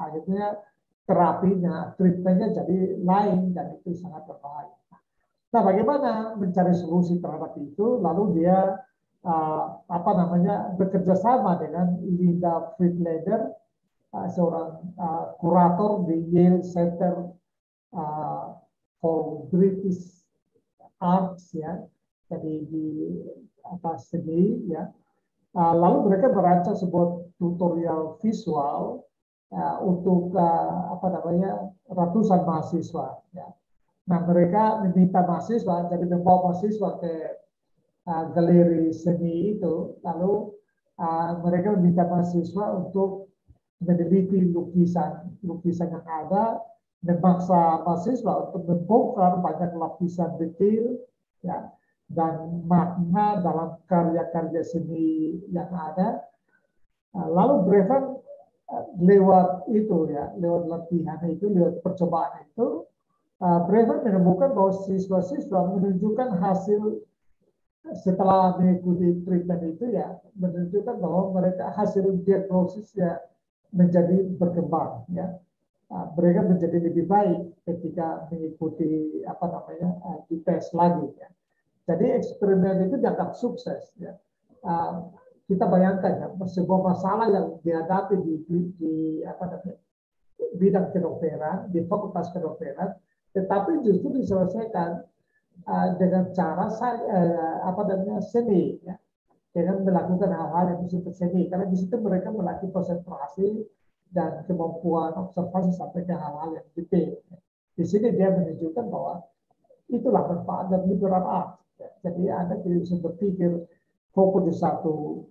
akhirnya terapinya, treatmentnya jadi lain dan itu sangat berbahaya. Nah, bagaimana mencari solusi terhadap itu? Lalu dia bekerja sama dengan Linda Friedlander, seorang kurator di Yale Center for British Arts ya, jadi di seni ya. Lalu mereka merancang sebuah tutorial visual untuk ratusan mahasiswa. Ya. Nah, mereka meminta mahasiswa, jadi membawa mahasiswa ke galeri seni itu, lalu mereka meminta mahasiswa untuk meneliti lukisan yang ada, memaksa mahasiswa untuk membongkar banyak lapisan detail, ya, dan makna dalam karya-karya seni yang ada. Lalu Brefan lewat itu ya, lewat latihan itu, lewat percobaan itu, Brefan menemukan bahwa siswa-siswa menunjukkan hasil setelah mengikuti treatment itu ya, menunjukkan bahwa mereka hasil diagnosis ya menjadi berkembang ya. Mereka menjadi lebih baik ketika mengikuti di tes lagi ya. Jadi eksperimen itu dianggap sukses ya. Kita bayangkan ya, sebuah masalah yang dihadapi di bidang kedokteran, di fakultas kedokteran, tetapi justru diselesaikan dengan cara seni ya. Dengan melakukan hal-hal yang bersifat seni, karena di situ mereka melatih konsentrasi dan kemampuan observasi sampai ke hal-hal yang detail. Di sini dia menunjukkan bahwa itulah manfaat dari liberal arts. Jadi Anda tidak bisa berpikir fokus di satu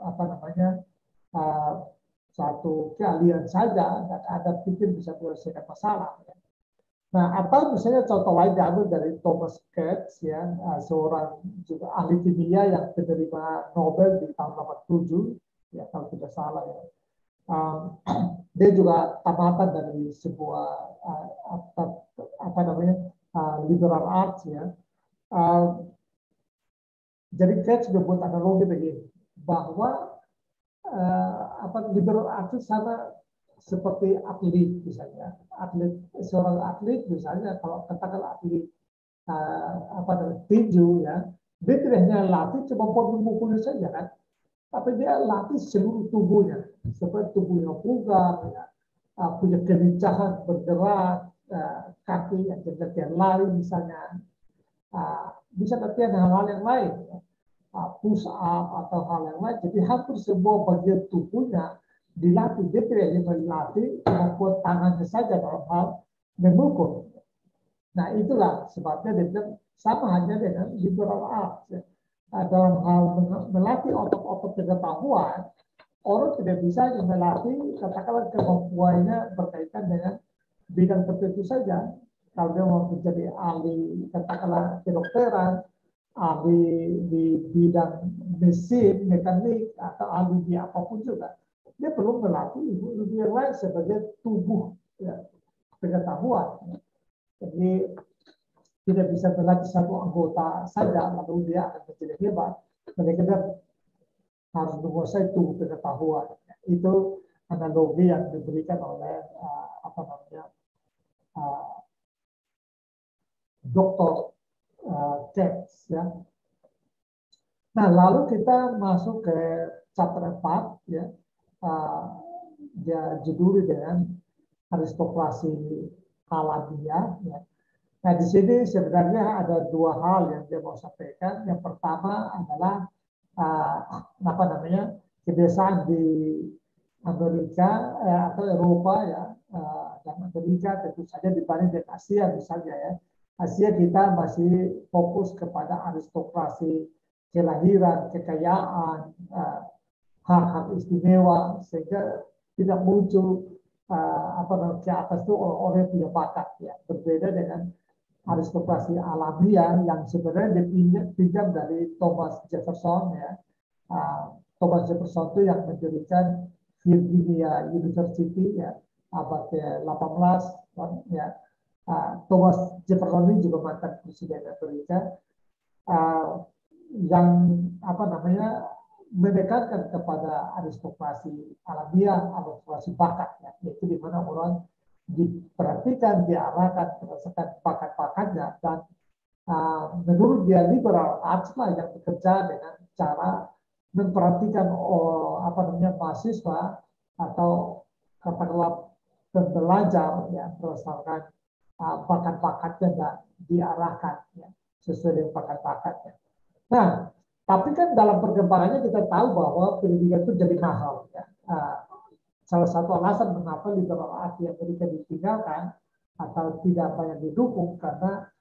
keahlian saja dan Anda pikir bisa menyelesaikan masalah. Nah, atau misalnya contoh lain diambil dari Thomas Katz ya, seorang juga ahli kimia yang penerima Nobel di tahun 87 ya kalau tidak salah ya. Dia juga tamatan dari sebuah liberal arts ya. Jadi Katz membuat analogi begini bahwa liberal arts sama seperti atlet misalnya, seorang atlet misalnya kalau katakan atlet tinju ya, dia tidak hanya latih kemampuan memukulnya saja kan, tapi dia latih seluruh tubuhnya, seperti tubuhnya bugar, ya, punya kelincahan bergerak, kaki yang latihan lari misalnya, bisa latihan hal-hal yang lain, push up atau hal yang lain. Jadi hampir semua bagian tubuhnya dilatih. Dia tidak hanya melatih kemampuan tangannya saja dalam hal memukul. Nah itulah sebabnya dia bilang sama hanya dengan liberal arts. Ya. Dalam hal melatih otot-otot pengetahuan, orang tidak bisa melatih katakanlah kemampuannya berkaitan dengan bidang tertentu saja. Kalau dia mau menjadi ahli katakanlah kedokteran, ahli di bidang mesin, mekanik, atau ahli di apapun juga, dia perlu melatih ilmu yang lain sebagai tubuh ya, pengetahuan. Jadi tidak bisa melatih satu anggota saja lalu dia akan menjadi hebat. Mereka harus menguasai tubuh pengetahuan. Itu analogi yang diberikan oleh Dr. Katz ya. Nah, lalu kita masuk ke chapter 4 ya. Dia judul dengan aristokrasi alamiah ya. Nah, di sini sebenarnya ada dua hal yang dia mau sampaikan. Yang pertama adalah kebiasaan di Amerika atau Eropa ya, dan Amerika tentu saja dibanding dengan Asia misalnya ya. Asia kita masih fokus kepada aristokrasi, kelahiran, kekayaan, hak-hak istimewa, sehingga tidak muncul apa namanya ke atas itu orang-orang yang punya bakat ya. Berbeda dengan aristokrasi alamiah yang sebenarnya dipinjam dari Thomas Jefferson ya. Thomas Jefferson itu yang mendirikan Virginia University ya abad ke-18 ya. Thomas Jefferson ini juga mantan presiden Amerika yang apa namanya menekankan kepada aristokrasi alamiah, aristokrasi bakat ya, yaitu di mana orang diperhatikan, diarahkan berdasarkan bakat-bakatnya dan menurut dia liberal arts lah yang bekerja dengan cara memperhatikan apa namanya mahasiswa atau katakanlah pembelajar ya berdasarkan bakat-bakatnya dan diarahkan ya, sesuai dengan bakat-bakatnya. Nah, tapi kan dalam perkembangannya kita tahu bahwa pendidikan itu jadi mahal ya. Salah satu alasan mengapa liberal arts di Amerika ditinggalkan atau tidak banyak didukung karena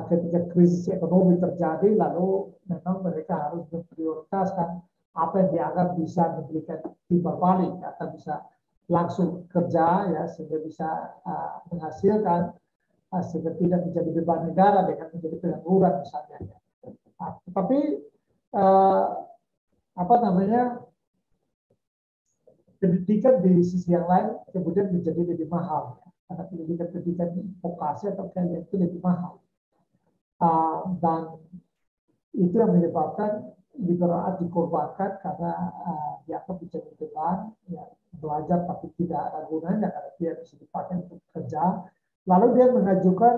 ketika krisis ekonomi terjadi lalu memang mereka harus memprioritaskan apa yang dianggap bisa memberikan timbal balik atau bisa langsung kerja ya sehingga bisa menghasilkan sehingga tidak menjadi beban negara dengan menjadi pengangguran misalnya. Tetapi apa namanya pendidikan di sisi yang lain kemudian menjadi lebih mahal ya. Karena pendidikan vokasi atau kalian itu lebih mahal dan itu yang menyebabkan liberal arts dikorbankan karena dianggap menjadi beban ya, belajar tapi tidak ada gunanya karena dia bisa dipakai untuk kerja. Lalu dia mengajukan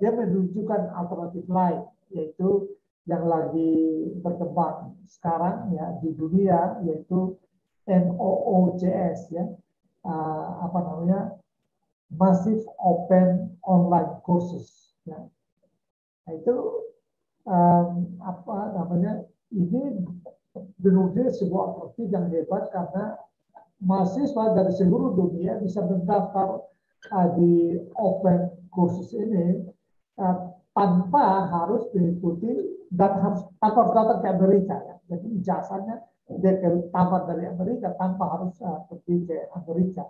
dia menunjukkan alternatif lain yaitu yang lagi berkembang sekarang ya di dunia yaitu MOOCs ya apa namanya Massive Open Online Courses ya. Nah, itu apa namanya ini menurut sebuah alternatif yang hebat karena mahasiswa dari seluruh dunia bisa mendaftar di open kursus ini tanpa harus mengikuti dan tanpa harus datang ke Amerika ya. Jadi ijazahnya dia tamat dari Amerika tanpa harus pergi ke Amerika.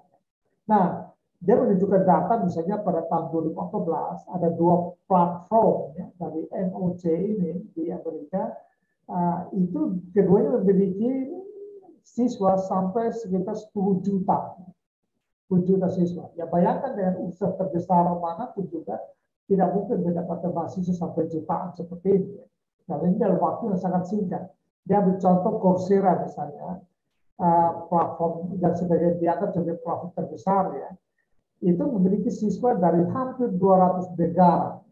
Nah, dia menunjukkan data misalnya pada tahun 2014 ada 2 platform ya, dari MOOC ini di Amerika itu keduanya memiliki siswa sampai sekitar 10 juta siswa. Ya bayangkan dengan usaha terbesar manapun juga tidak mungkin mendapatkan mahasiswa sampai jutaan seperti ini. Nah, ini dalam waktu yang sangat singkat. Dia ambil contoh Coursera misalnya, platform yang sebagai dianggap sebagai platform terbesar ya, itu memiliki siswa dari hampir 200 negara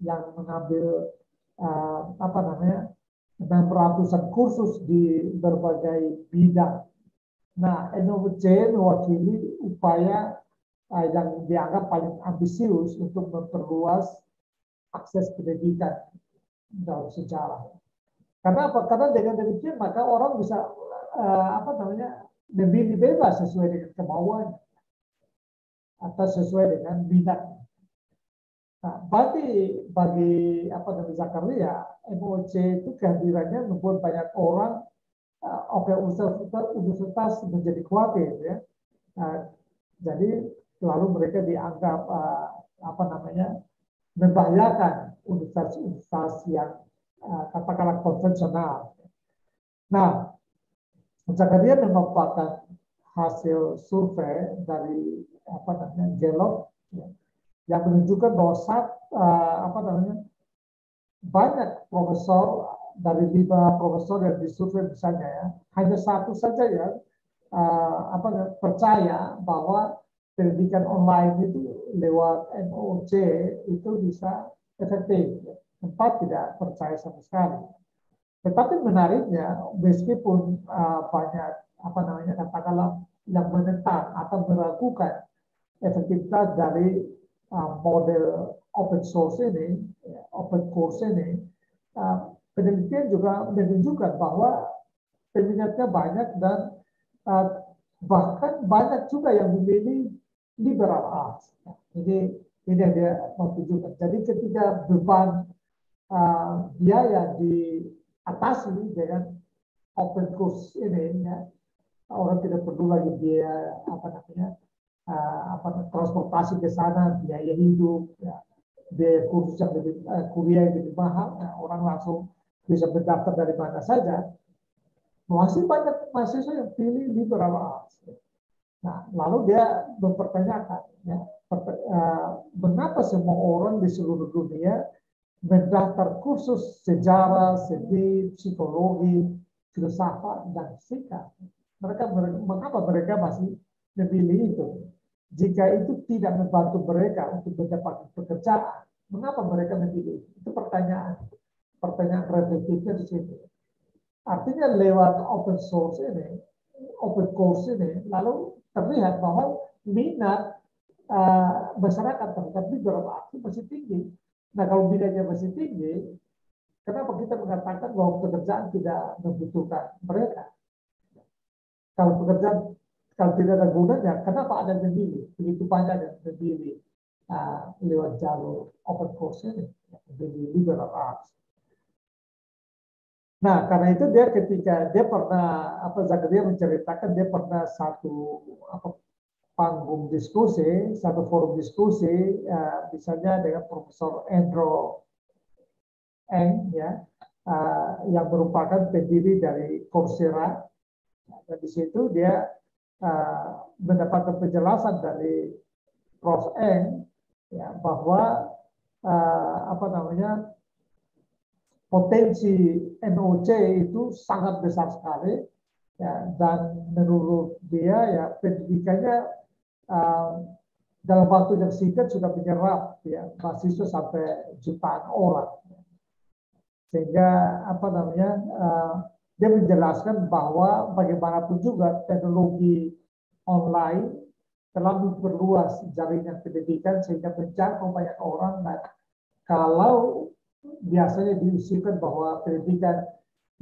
yang mengambil apa namanya 600-an kursus di berbagai bidang. Nah, MOOC mewakili upaya yang dianggap paling ambisius untuk memperluas akses pendidikan dalam sejarah. Karena apa? Karena dengan demikian maka orang bisa apa namanya memilih bebas sesuai dengan kemauannya atau sesuai dengan minatnya. Nah, bagi apa namanya Zakaria, MOOC itu kehadirannya membuat banyak orang universitas menjadi khawatir ya. Jadi lalu mereka dianggap apa namanya membahayakan universitas yang katakanlah konvensional. Nah, Zakaria memaparkan hasil survei dari apa namanya Gallup ya, yang menunjukkan bahwa apa namanya banyak profesor dari 5 profesor yang disurvei misalnya ya hanya 1 saja ya apa percaya bahwa pendidikan online itu lewat MOOC itu bisa efektif. 4 tidak percaya sama sekali. Tetapi menariknya meskipun banyak apa namanya katakanlah yang menentang atau meragukan efektivitas dari model open source ini, open course ini, penelitian juga menunjukkan bahwa peminatnya banyak dan Uh, bahkan banyak juga yang memilih liberal arts. Jadi ini yang dia mau tunjukkan. Jadi ketika beban biaya diatasi dengan open course ini, ya, orang tidak perlu lagi biaya transportasi ke sana, biaya hidup, ya, biaya kursus yang lebih kuliah yang lebih mahal, ya, orang langsung bisa mendaftar dari mana saja. Masih banyak mahasiswa yang pilih liberal arts. Nah, lalu dia mempertanyakan, ya, mengapa semua orang di seluruh dunia mendaftar kursus sejarah, seni, psikologi, filsafat, dan fisika. Mengapa mereka masih memilih itu? Jika itu tidak membantu mereka untuk mendapatkan pekerjaan, mengapa mereka memilih itu? Itu pertanyaan reflektifnya di situ. Artinya lewat open source ini, open course ini, lalu terlihat bahwa minat masyarakat terhadap liberal arts masih tinggi. Nah, kalau minatnya masih tinggi, kenapa kita mengatakan bahwa pekerjaan tidak membutuhkan mereka? Kalau pekerjaan kalau tidak ada gunanya, kenapa ada yang memilih? Begitu banyak yang memilih lewat jalur open course ini, memilih liberal arts. Nah, karena itu dia ketika dia pernah Zakaria menceritakan dia pernah satu panggung diskusi, satu forum diskusi, misalnya dengan Profesor Andrew Ng, ya, yang merupakan pendiri dari Coursera. Dan di situ dia mendapatkan penjelasan dari Prof. Ng, ya, bahwa potensi NOC itu sangat besar sekali, ya, dan menurut dia ya pendidikannya dalam waktu yang singkat sudah menyerap, ya, mahasiswa sampai jutaan orang, sehingga dia menjelaskan bahwa bagaimanapun juga teknologi online telah memperluas jaringan pendidikan sehingga menjangkau banyak orang. Dan kalau biasanya diusulkan bahwa pendidikan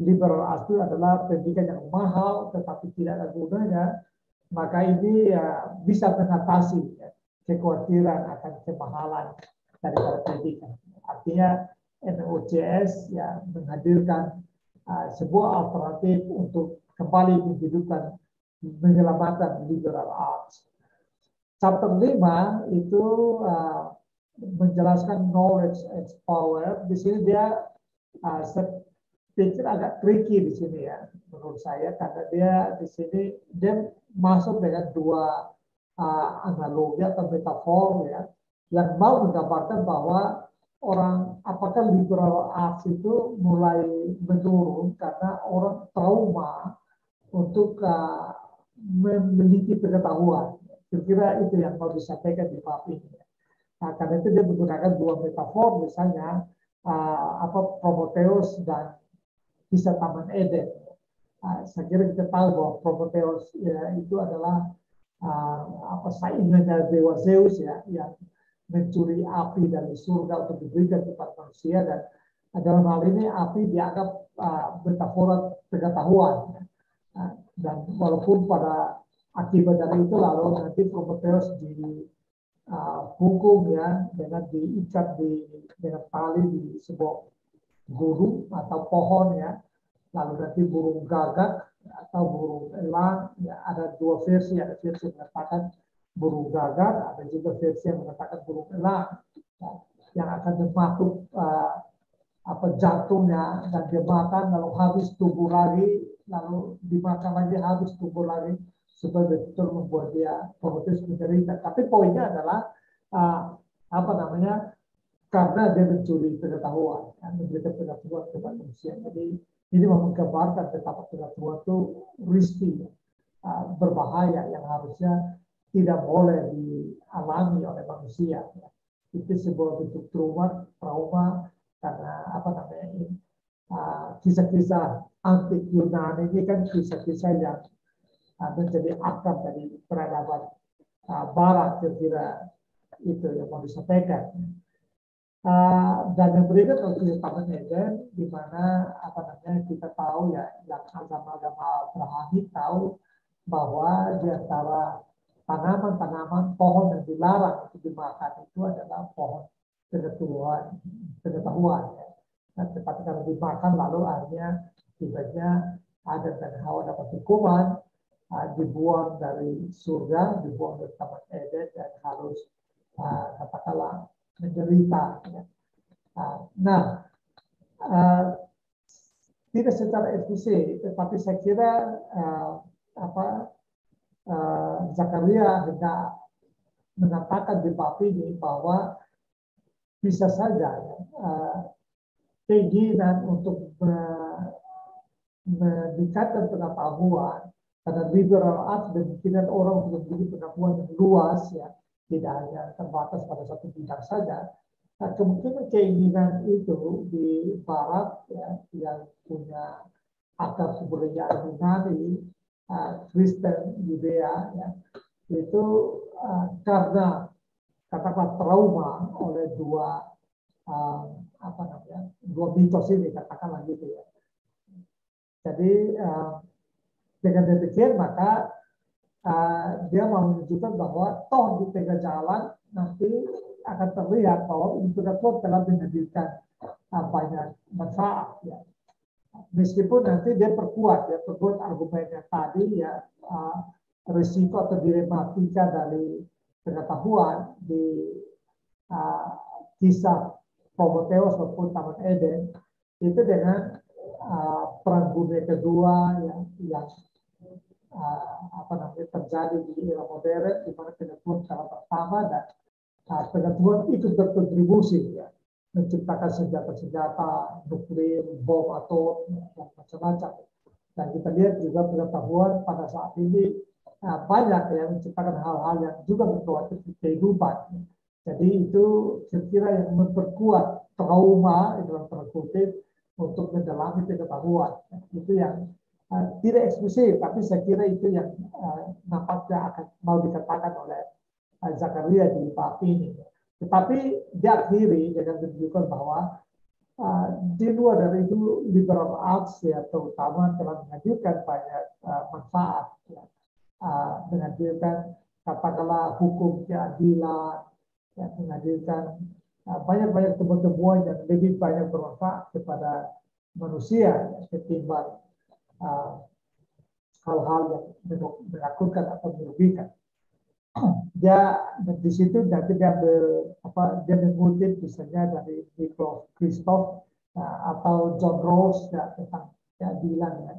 liberal arts itu adalah pendidikan yang mahal tetapi tidak ada gunanya, maka ini ya, bisa mengatasi, ya, kekhawatiran akan kemahalan daripada pendidikan. Artinya NOCS ya menghadirkan sebuah alternatif untuk kembali menghidupkan, menyelamatkan liberal arts. Chapter 5 itu menjelaskan knowledge as power. Di sini dia pikir agak tricky di sini, ya, menurut saya, karena dia di sini dia masuk dengan dua analogi atau metafor, ya, yang mau menggambarkan bahwa apakah liberal arts itu mulai menurun karena orang trauma untuk memiliki pengetahuan. Kira-kira itu yang mau disampaikan di bab ini. Nah, karena itu dia menggunakan dua metafor, misalnya Prometheus dan kisah Taman Eden. Saya kira kita tahu bahwa Prometheus, ya, itu adalah saingannya dewa Zeus, ya, yang mencuri api dari surga untuk diberikan kepada manusia, dan dalam hal ini api dianggap metafora pengetahuan, ya. Dan walaupun pada akibat dari itu lalu nanti Prometheus dihukum, ya, dengan diikat dengan tali di sebuah gunung atau pohon, ya, lalu nanti burung gagak atau burung elang, ya, ada dua versi, ada versi yang mengatakan burung gagak, ada juga versi yang mengatakan burung elang, ya, yang akan mematuk jantungnya dan dia makan lalu habis tumbuh lagi, lalu dimakan lagi habis tumbuh lagi, supaya betul membuat dia Prometheus menderita. Tapi poinnya adalah karena dia mencuri pengetahuan, ya, memberikan pengetahuan kepada manusia. Jadi ini menggambarkan betapa pengetahuan itu risky, berbahaya, yang harusnya tidak boleh dialami oleh manusia. Ya. Itu sebuah bentuk trauma karena kisah-kisah antik Yunani ini kan kisah-kisah yang menjadi akar dari peradaban Barat, kira-kira itu yang mau disampaikan. Dan yang berikut adalah Taman Eden, di mana kita tahu, ya, yang agama-agama Abrahami tahu bahwa di antara tanaman-tanaman pohon yang dilarang untuk dimakan itu adalah pohon pengetahuan. Ya. Nah, tetapi kalau dimakan lalu akhirnya tiba-tiba Adam dan Hawa dapat hukuman, dibuang dari surga, dibuang dari Taman Eden dan harus katakanlah menderita. Ya. Nah, tidak secara eksplisit, tetapi saya kira Zakaria hendak mengatakan di bab ini bahwa bisa saja ya, keinginan untuk meningkatkan pengetahuan karena liberal arts memungkinkan orang untuk memiliki pengetahuan yang luas ya, tidak hanya terbatas pada satu bidang saja. Nah, kemungkinan keinginan itu di Barat ya, yang punya akar kebudayaan Yunani, Kristen, Yudea, ya, itu karena katakanlah trauma oleh dua mitos ini, katakanlah gitu ya. Jadi dengan demikian maka dia mau menunjukkan bahwa toh di tengah jalan nanti akan terlihat bahwa internet telah menghadirkan banyak manfaat ya. Meskipun nanti dia perkuat argumennya tadi ya, risiko atau dilematika dari pengetahuan di kisah Prometheus maupun Taman Eden itu dengan perang dunia kedua yang terjadi di era modern di mana pengetahuan skala pertama dan pengetahuan ikut berkontribusi ya, menciptakan senjata-senjata nuklir, bom atom dan macam-macam. Dan kita lihat juga pengetahuan pada saat ini banyak yang menciptakan hal-hal yang juga berkaitan dengan kehidupan. Jadi itu saya kira yang memperkuat trauma dalam tanda kutip untuk mendalami pengetahuan. Itu yang tidak eksplisit, tapi saya kira itu yang nampaknya akan mau dikatakan oleh Zakaria di bab ini. Tetapi diakhiri dengan menunjukkan bahwa di luar dari itu liberal arts ya terutama telah menghadirkan banyak manfaat, ya. Menghadirkan katakanlah hukum keadilan, ya, menghadirkan banyak-banyak temuan-temuan yang lebih banyak bermanfaat kepada manusia ya, ketimbang hal-hal yang menakutkan atau merugikan. Dia di situ nanti dia mengutip misalnya dari Nicholas Kristof atau John Rawls ya, tentang keadilan ya,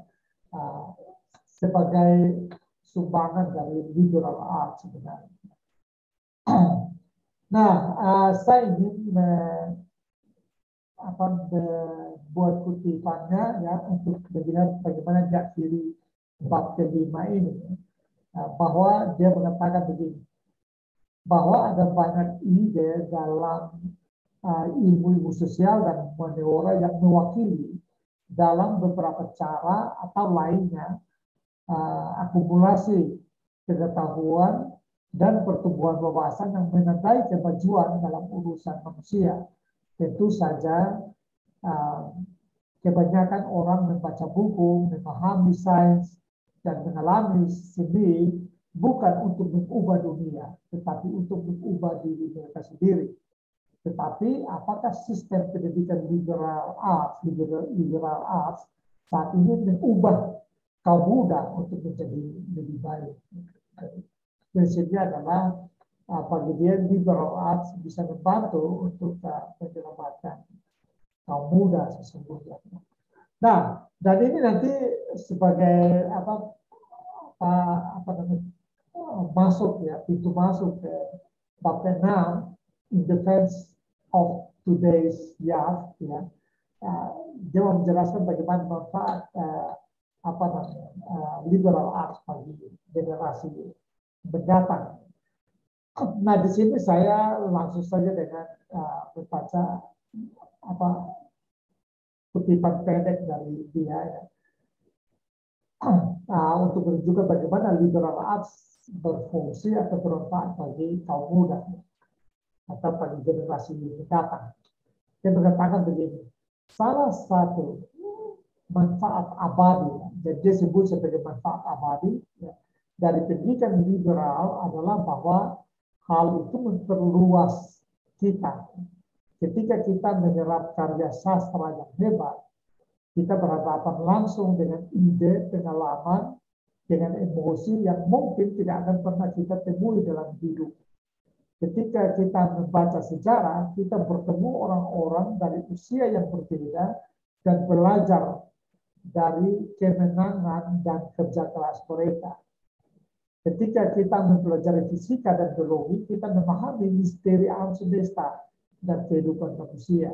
sebagai sumbangan dari liberal arts sebenarnya. Nah, saya ingin buat kutipannya ya untuk melihat bagaimana dia kiri bab kelima ini, bahwa dia mengatakan begini, bahwa ada banyak ide dalam ilmu sosial dan humaniora yang mewakili dalam beberapa cara atau lainnya akumulasi pengetahuan dan pertumbuhan wawasan yang menandai kemajuan dalam urusan manusia. Tentu saja kebanyakan orang membaca buku, memahami sains, dan mengalami seni bukan untuk mengubah dunia, tetapi untuk mengubah diri mereka sendiri. Tetapi apakah sistem pendidikan liberal arts saat ini mengubah kaum muda untuk menjadi lebih baik? Prinsipnya adalah bagi dia liberal arts bisa membantu untuk menyelamatkan kaum muda sesungguhnya. Nah, dan ini nanti sebagai masuk ya, pintu masuk ke bab 6 in defense of today's youth ya. Dia menjelaskan bagaimana manfaat liberal arts bagi generasi mendatang. Nah, di sini saya langsung saja dengan membaca kutipan pendek dari dia ya. Untuk menunjukkan bagaimana liberal arts berfungsi atau bermanfaat bagi kaum muda atau bagi generasi mendatang. Dia mengatakan begini, salah satu manfaat abadi, jadi dia sebut sebagai manfaat abadi, ya, dari pendidikan liberal adalah bahwa hal itu memperluas kita. Ketika kita menyerap karya sastra yang hebat, kita berhadapan langsung dengan ide, pengalaman, dengan emosi yang mungkin tidak akan pernah kita temui dalam hidup. Ketika kita membaca sejarah, kita bertemu orang-orang dari usia yang berbeda dan belajar dari kemenangan dan kerja keras mereka. Ketika kita mempelajari fisika dan biologi, kita memahami misteri alam semesta dan kehidupan manusia.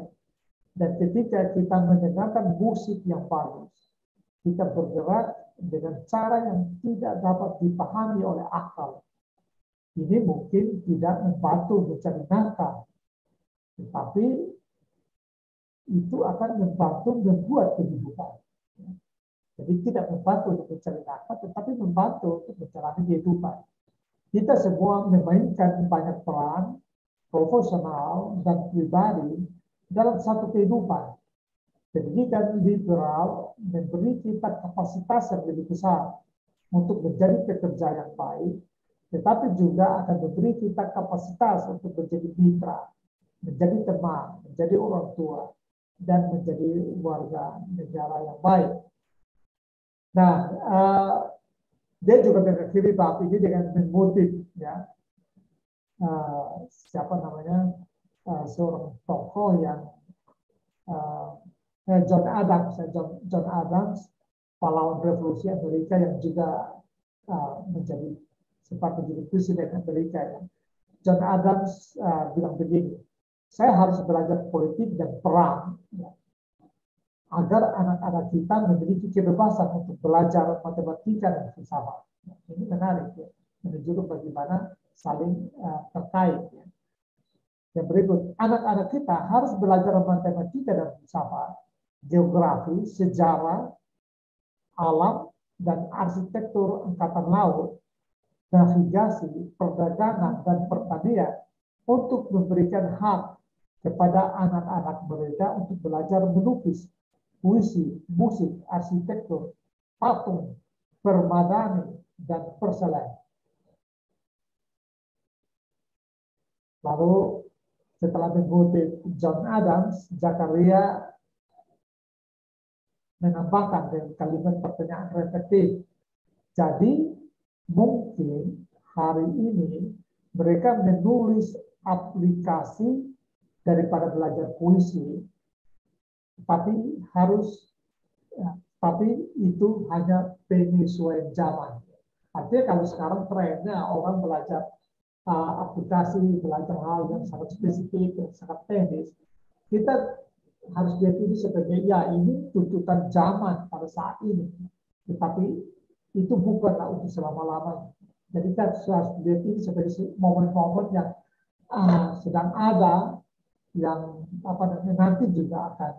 Dan ketika kita mendengarkan musik yang bagus, kita bergerak dengan cara yang tidak dapat dipahami oleh akal. Ini mungkin tidak membantu mencari nafkah, tetapi itu akan membantu membuat kehidupan. Jadi tidak membantu untuk mencari nafkah, tetapi membantu untuk menjalani kehidupan. Kita semua memainkan banyak peran profesional dan pribadi dalam satu kehidupan. Pendidikan liberal memberi kita kapasitas yang lebih besar untuk menjadi pekerja yang baik, tetapi juga akan memberi kita kapasitas untuk menjadi mitra, menjadi teman, menjadi orang tua, dan menjadi warga negara yang baik. Nah, dia juga mengakhiri bab ini dengan mengutip, ya, siapa namanya, seorang tokoh yang John Adams, pahlawan revolusi Amerika yang juga sempat menjadi presiden Amerika. Ya. John Adams bilang begini, saya harus belajar politik dan perang, ya, agar anak-anak kita memiliki kebebasan untuk belajar matematika dan filsafat. Ini menarik, ya, menunjukkan bagaimana saling terkait. Ya. Yang berikut, anak-anak kita harus belajar matematika dan filsafat, geografi, sejarah, alam, dan arsitektur angkatan laut, navigasi, perdagangan, dan pertanian untuk memberikan hak kepada anak-anak mereka untuk belajar melukis, puisi, musik, arsitektur, patung, permadani, dan persalinan. Lalu setelah mengutip John Adams, Zakaria menambahkan dengan kalimat pertanyaan reflektif. Jadi mungkin hari ini mereka menulis aplikasi daripada belajar puisi, tapi itu hanya penyesuaian zaman. Artinya kalau sekarang trennya orang belajar aplikasi, belajar hal yang sangat spesifik, yang sangat teknis, kita harus lihat ini sebagai, ya, ini tuntutan zaman pada saat ini. Tetapi itu bukanlah untuk selama-lamanya. Jadi kita harus lihat ini sebagai momen-momen yang sedang ada, yang nanti juga akan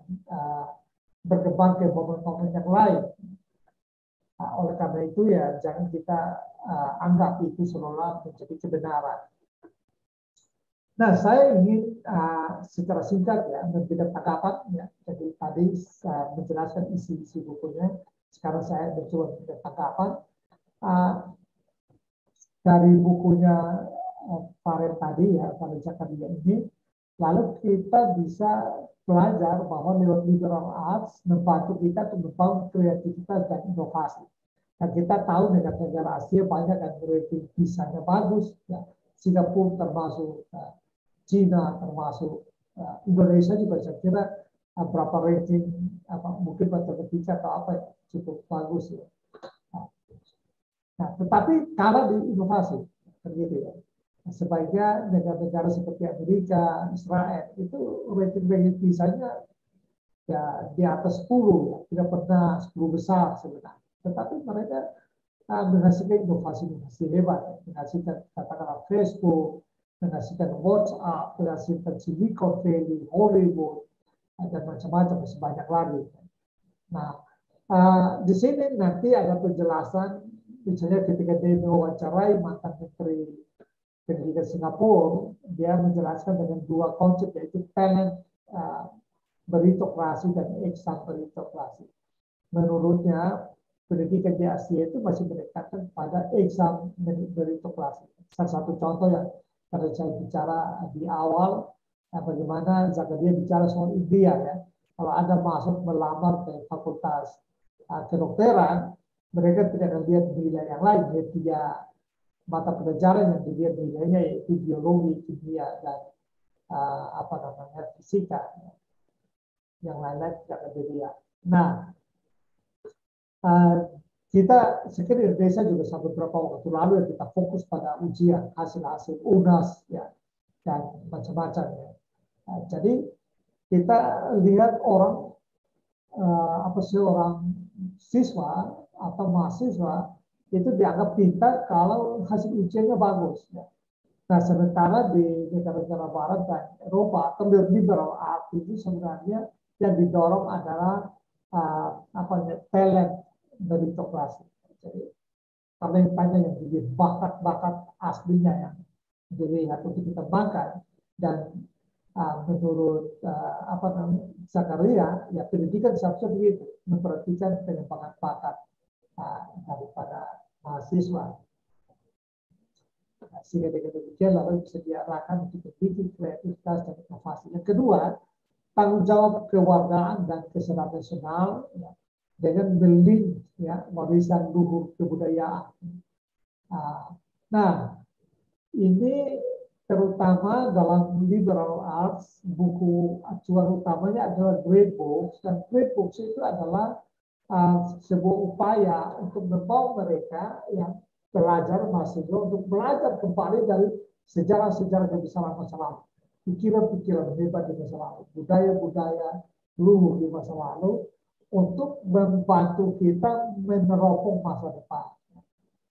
berkembang ke momen-momen yang lain. Oleh karena itu, ya, jangan kita anggap itu seolah menjadi kebenaran. Nah, saya ingin secara singkat, ya, memberikan tanggapan, ya. Jadi tadi menjelaskan isi bukunya. Sekarang saya mencoba memberikan tanggapan dari bukunya Farid tadi, ya, Farid Zakaria ini. Lalu kita bisa belajar bahwa lewat liberal arts membantu kita untuk membangun kreativitas dan inovasi. Dan kita tahu negara-negara Asia banyak yang rating desainnya bagus, ya. Singapura termasuk, Cina termasuk, Indonesia juga saya kira berapa rating mungkin matematika atau apa cukup bagus, ya. Nah, tetapi kalah di inovasi, begitu, ya. Sebaiknya negara-negara seperti Amerika, Israel itu rating desainnya, ya, di atas 10, ya. Tidak pernah 10 besar sebenarnya. Tetapi mereka menghasilkan inovasi-inovasi hebat, ya. Menghasilkan katakanlah Facebook, menghasilkan WhatsApp, menghasilkan Silicon Valley, Hollywood, dan macam-macam, masih banyak lagi. Nah, di sini nanti ada penjelasan, misalnya ketika dia mewawancarai mantan Menteri Pendidikan Singapura, dia menjelaskan dengan dua konsep, yaitu talent meritokrasi dan exam meritokrasi. Menurutnya, pendidikan di Asia itu masih mendekatkan pada exam meritokrasi. Salah satu contoh yang tadi saya bicara di awal, bagaimana Zakaria bicara soal India ya. Kalau Anda masuk melamar ke fakultas kedokteran, mereka tidak akan lihat nilai yang lain, lihat tiga mata pelajaran yang dilihat nilainya yaitu biologi, kimia, dan fisika. Yang lain-lain tidak akan dilihat. Nah, kita sekali di Indonesia juga sampai beberapa waktu lalu ya, kita fokus pada ujian hasil-hasil UNAS ya dan macam-macam ya. Jadi kita lihat orang orang siswa atau mahasiswa itu dianggap pintar kalau hasil ujiannya bagus ya. Nah, sementara di negara-negara barat dan Eropa atau liberal art itu sebenarnya yang didorong adalah talent meritokrasi. Jadi talentanya yang dilihat, bakat-bakat aslinya yang dilihat untuk dikembangkan. Dan menurut Zakaria, ya pendidikan seharusnya begitu, memperhatikan pengembangan bakat daripada mahasiswa. Sehingga dengan demikian lalu bisa diarahkan untuk berpikir kreativitas dan inovasi. Yang kedua, tanggung jawab kewargaan dan kesadaran nasional ya, dengan beli ya, warisan luhur kebudayaan. Nah, ini terutama dalam liberal arts, buku acuan utamanya adalah Great Books, dan Great Books itu adalah sebuah upaya untuk membawa mereka yang belajar mahasiswa untuk belajar kembali dari sejarah-sejarah kebesaran masa lalu, pikiran-pikiran hebat di masa lalu, budaya-budaya luhur di masa lalu, untuk membantu kita meneropong masa depan.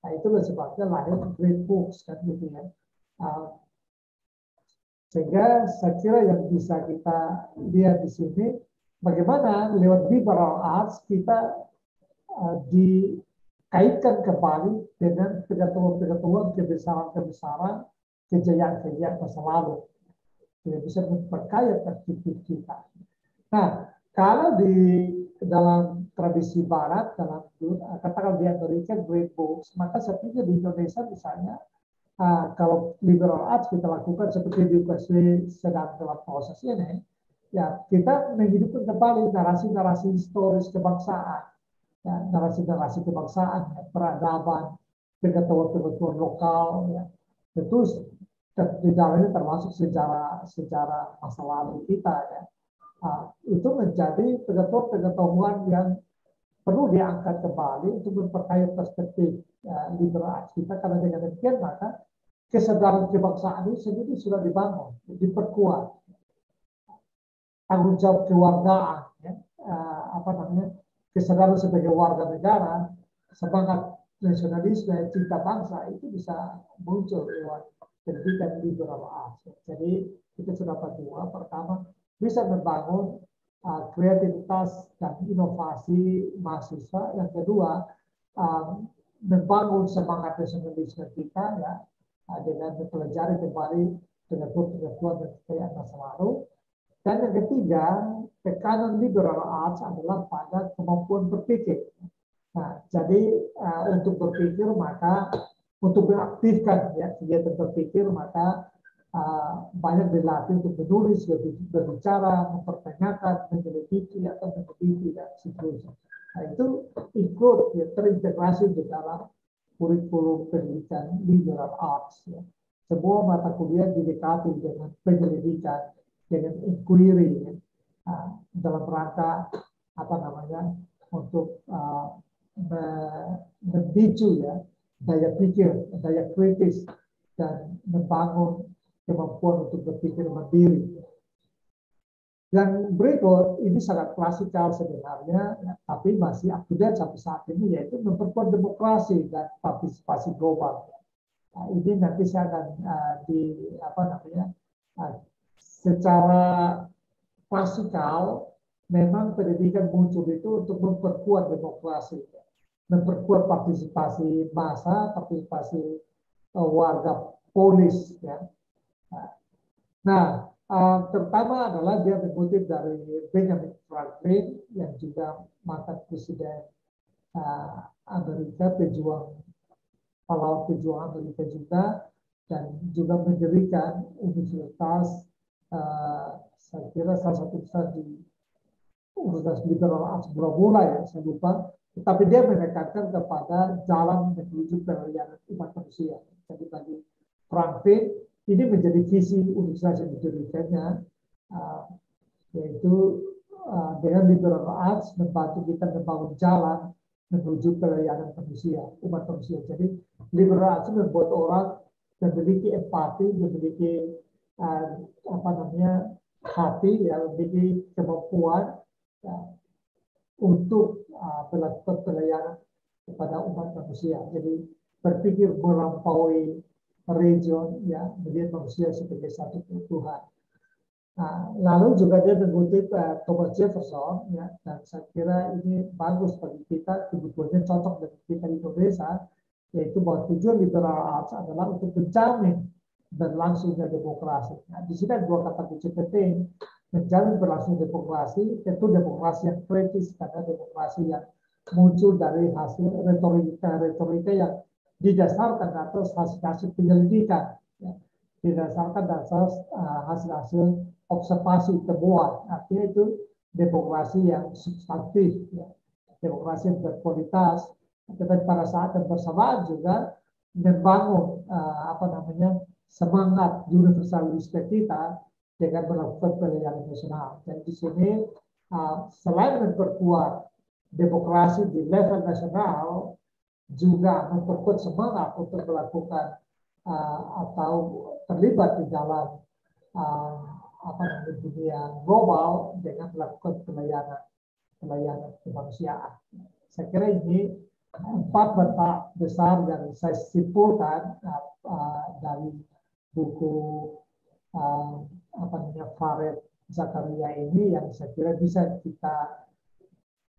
Nah, itulah sebabnya lahir Great Books kan gitu ya. Sehingga saya kira yang bisa kita lihat di sini bagaimana lewat liberal arts kita dikaitkan kembali dengan pengetahuan kebesaran, kejayaan-kejayaan masa lalu. Tidak bisa memperkaya perspektif kita. Nah, kalau di dalam tradisi Barat, dalam katakan di Amerika Great Books, maka saya pikir di Indonesia misalnya kalau liberal arts kita lakukan seperti di UKSW sedang dalam proses ini, ya kita menghidupkan kembali narasi-narasi historis kebangsaan, ya, narasi-narasi kebangsaan, ya, peradaban, pengetahuan-pengetahuan lokal, ya. Tentu di dalamnya termasuk sejarah masa lalu kita, ya. Itu menjadi pengetahuan yang perlu diangkat kembali untuk memperkaya perspektif liberal arts kita, karena dengan demikian maka kesadaran kebangsaan ini sendiri sudah dibangun, diperkuat. Tanggung jawab kewargaan, ya, kesadaran sebagai warga negara, semangat nasionalisme, cinta bangsa itu bisa muncul lewat pendidikan liberal arts. Jadi kita sudah dua, pertama bisa membangun kreativitas dan inovasi mahasiswa, yang kedua membangun semangat nasionalisme kita ya, dengan mempelajari kembali dengan pengetahuan dan kekayaan masa lalu. Dan yang ketiga, tekanan liberal arts adalah pada kemampuan berpikir. Nah, jadi untuk berpikir maka untuk mengaktifkan ya, kegiatan berpikir maka banyak dilatih untuk menulis, berbicara, mempertanyakan, menyelidiki atau meneliti dan seterusnya. Nah, itu ikut ya, terintegrasi di dalam kurikulum pendidikan liberal arts. Ya. Semua mata kuliah didekati dengan penyelidikan, dengan inquiry, ya. Dalam rangka untuk memicu ya daya pikir, daya kritis, dan membangun kemampuan untuk berpikir mandiri. Yang berikut ini sangat klasikal sebenarnya, ya, tapi masih up to date sampai saat ini, yaitu memperkuat demokrasi dan partisipasi global. Nah, ini nanti saya akan secara klasikal memang pendidikan muncul itu untuk memperkuat demokrasi, memperkuat partisipasi massa, partisipasi warga polis. Ya. Nah, terutama adalah dia mengutip dari Benjamin Franklin yang juga mantan presiden Amerika, pahlawan pejuang Amerika juga, dan juga mendirikan universitas, saya kira salah satu besar di Universitas Liberal Arts Bora ya, saya lupa. Tapi dia menekankan kepada jalan menuju peralihan umat manusia. Jadi bagi Franklin ini menjadi visi universitas yang didirikannya, yaitu dengan liberal arts membantu kita membangun jalan menuju pelayanan manusia, umat manusia. Jadi liberal arts membuat orang memiliki empati, memiliki hati, ya, memiliki kemampuan untuk melakukan pelayanan kepada umat manusia. Jadi berpikir melampaui region, ya, melihat manusia sebagai satu Tuhan. Lalu juga dia mengutip Thomas Jefferson, ya, dan saya kira ini bagus bagi kita, kebutuhannya cocok dengan kita di Indonesia, yaitu bahwa tujuan liberal arts adalah untuk menjamin berlangsungnya demokrasi. Nah, di sini ada dua kata kunci penting: menjamin berlangsung demokrasi, tentu demokrasi yang kritis, karena demokrasi yang muncul dari hasil retorika yang didasarkan atas hasil penyelidikan, ya, didasarkan atas hasil observasi temuan. Artinya itu demokrasi yang substantif, ya, demokrasi yang berkualitas. Tetapi pada saat yang bersamaan juga membangun semangat universalisme kita dengan melakukan pelayanan nasional. Dan di sini selain memperkuat demokrasi di level nasional, juga memperkuat semangat untuk melakukan atau terlibat di dalam dunia global dengan melakukan pelayanan kemanusiaan. Saya kira ini 4 mata besar yang saya simpulkan dari buku Farid Zakaria ini, yang saya kira bisa kita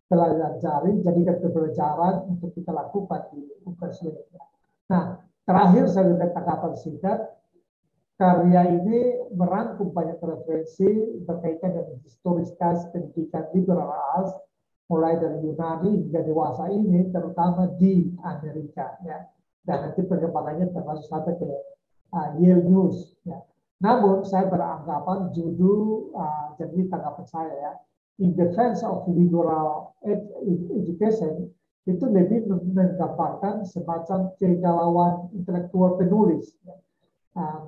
pelajari, jadikan pembelajaran untuk kita lakukan di UKSW. Nah, terakhir saya berikan tanggapan singkat. Karya ini merangkum banyak referensi berkaitan dengan historisitas pendidikan liberal arts, mulai dari Yunani hingga dewasa ini, terutama di Amerika, ya. Dan nanti perkembangannya termasuk sampai ke Yale News, ya. Namun saya beranggapan judul, jadi tanggapan saya, ya, In Defense of Liberal Education, itu lebih menggambarkan semacam kegalauan intelektual penulis, ya.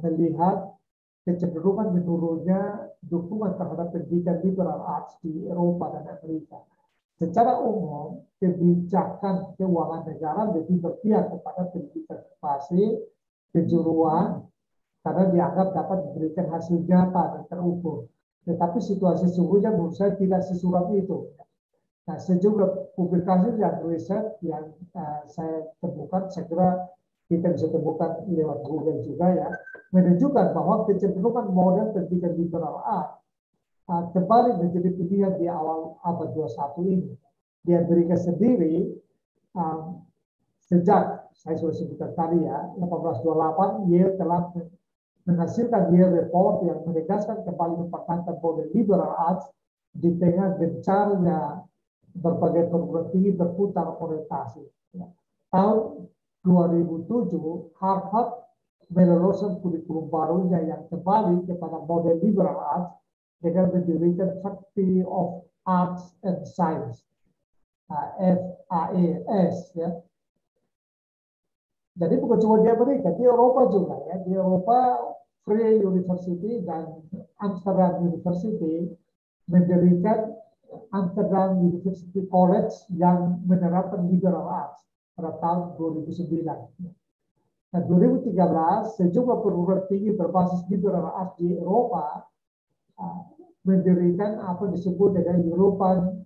Melihat kecenderungan menurunnya dukungan terhadap pendidikan liberal arts di Eropa dan Amerika. Secara umum, kebijakan keuangan negara lebih berpihak kepada pendidikan vokasi, kejuruan, karena dianggap dapat memberikan hasil nyata dan terukur. Tetapi situasi sesungguhnya menurut saya tidak sesuram itu. Nah, sejumlah publikasi dan riset yang saya temukan, saya kira kita bisa temukan lewat Google juga, ya, menunjukkan bahwa kecenderungan model pendidikan liberal art kembali menjadi pilihan di awal abad 21 ini. Di Amerika sendiri, sejak saya sudah sebutkan tadi, ya, 1828, Yale telah menghasilkan Yale Report yang menegaskan kembali mempertahankan model liberal arts di tengah gencarnya berbagai perguruan tinggi berputar orientasi. Ya. Tahun 2007, Harvard meloloskan kurikulum barunya yang kembali kepada model liberal arts dengan mendirikan Faculty of Arts and Science, FAAS, ya. Jadi bukan cuma di Amerika, di Eropa juga, ya. Di Eropa, Free University dan Amsterdam University mendirikan Amsterdam University College yang menerapkan liberal arts pada tahun 2009. Nah, 2013, sejumlah perguruan tinggi berbasis liberal arts di Eropa mendirikan apa disebut dengan European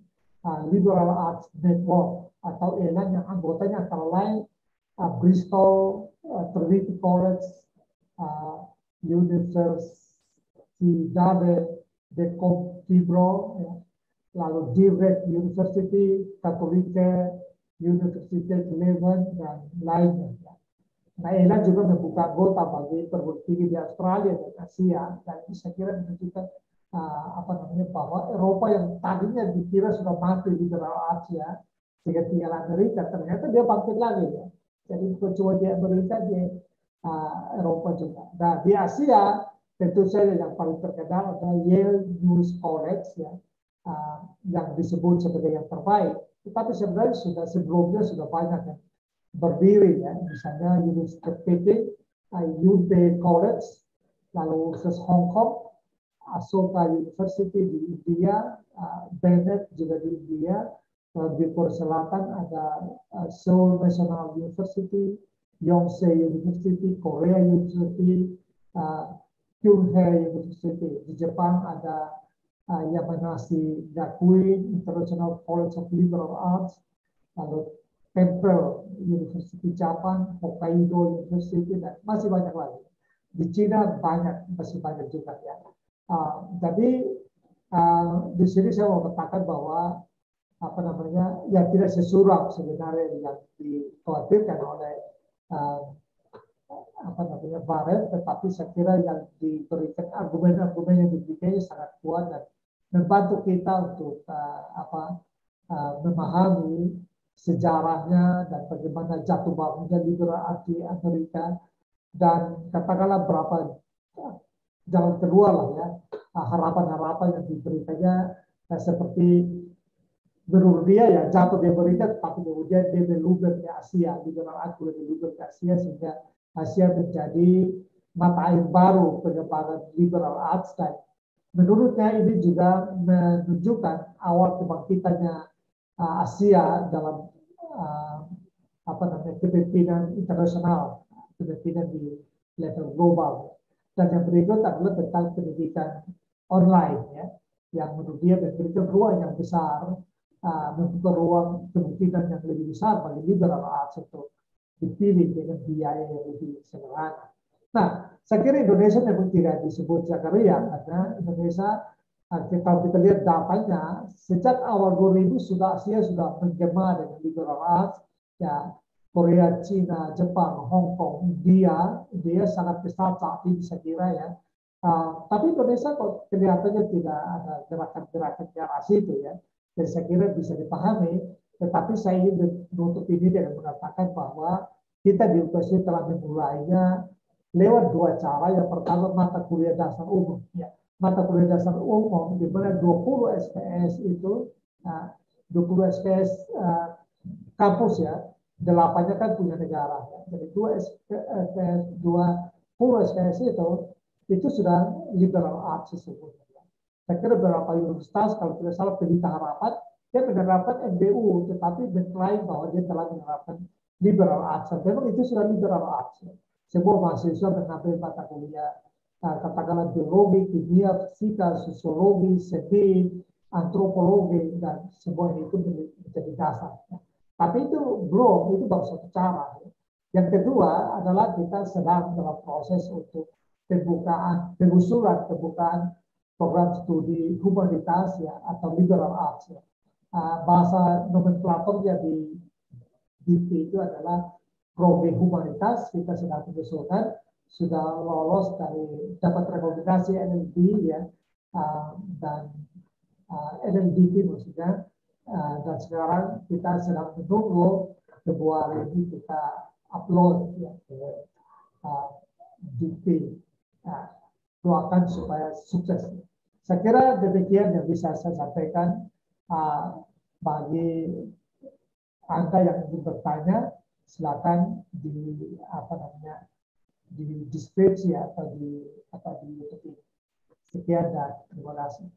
Liberal Arts Network, atau ELAN, yang anggotanya antara lain Bristol, Trinity College, Universidade de Coimbra, ya, lalu Direct University, Catholic University Leuven, dan lainnya. Nah, ELAN juga membuka anggota bagi perguruan tinggi di Australia dan Asia, dan saya kira menunjukkan bahwa Eropa yang tadinya dikira sudah mati liberal arts, ya, Jika tinggal Amerika, ternyata dia bangkit lagi ya. Jadi bukan cuma di Amerika, di Eropa juga. Nah, di Asia tentu saja yang paling terkenal adalah Yale News College ya, yang disebut sebagai yang terbaik. Tetapi sebenarnya sudah sebelumnya sudah banyak yang berdiri ya, misalnya University UB College, lalu UNS Hong Kong, Ashoka University di India, Bennett juga di India, di Korea Selatan ada Seoul National University, Yonsei University, Korea University, Kyunhei University. Di Jepang ada Yamanashi Gakuin International College of Liberal Arts, lalu Temple University Japan, Hokkaido University, dan masih banyak lagi. Di Cina banyak, masih banyak juga ya. Jadi di sini saya mau katakan bahwa apa namanya, yang tidak sesuram sebenarnya yang dikhawatirkan oleh apa namanya Barat, tetapi saya kira yang diberikan argumen-argumen yang diberikannya sangat kuat dan membantu kita untuk memahami sejarahnya dan bagaimana jatuh bangunnya liberal arts di Amerika, dan katakanlah berapa jalan kedua lah ya, harapan-harapan yang diberikannya seperti menurut dia ya jatuh di Amerika, tapi kemudian dia meluber ke Asia, liberal arts meluber ke Asia, sehingga Asia menjadi mata air baru penyebaran liberal arts, dan menurutnya ini juga menunjukkan awal kebangkitannya Asia dalam apa namanya kepemimpinan internasional, kepemimpinan di level global. Dan yang berikut adalah tentang pendidikan online ya, yang menurut dia memberikan ruang yang besar, membuka ruang kemungkinan yang lebih besar bagi liberal arts untuk dipilih dengan biaya yang lebih sederhana. Nah, saya kira Indonesia memang tidak disebut Zakaria karena Indonesia, kalau kita lihat datanya, sejak awal 2000 sudah Asia sudah menggema dengan liberal arts, ya Korea, Cina, Jepang, Hong Kong, India sangat besar saat ini saya kira ya. Tapi Indonesia kok kelihatannya tidak ada gerakan-gerakan ke arah situ ya. Dan saya kira bisa dipahami, tetapi saya ingin menutup ini dengan mengatakan bahwa kita di UPSI telah memulainya lewat dua cara. Yang pertama mata kuliah dasar umum. Ya. Mata kuliah dasar umum di mana 20 SPS itu, 20 SPS kampus ya, 8-nya kan punya negara. Ya. Jadi 20 SPS itu sudah liberal arts sesungguhnya. Saya kira beberapa universitas, kalau tidak salah Pelita Harapan, dia menerapkan MBU, tetapi mengklaim bahwa dia telah menerapkan liberal arts. Memang itu sudah liberal arts. Semua mahasiswa mengambil mata kuliah, katakanlah biologi, kimia, fisika, sosiologi, seni, antropologi, dan semua itu menjadi dasar. Tapi itu belum, itu baru satu cara. Yang kedua adalah kita sedang dalam proses untuk pengusulan pembukaan program studi humanitas ya, atau liberal arts ya. Bahasa nomenklaturnya di DIP itu adalah prodi humanitas. Kita sedang mengusulkan, sudah lolos dari dapat rekomendasi NLB ya, dan NLDP maksudnya, dan sekarang kita sedang menunggu Februari ini kita upload ya ke DIP. Doakan supaya sukses. Saya kira demikian yang bisa saya sampaikan. Bagi Anda yang ingin bertanya, silakan di di deskripsi atau di YouTube. Sekian dan terima kasih.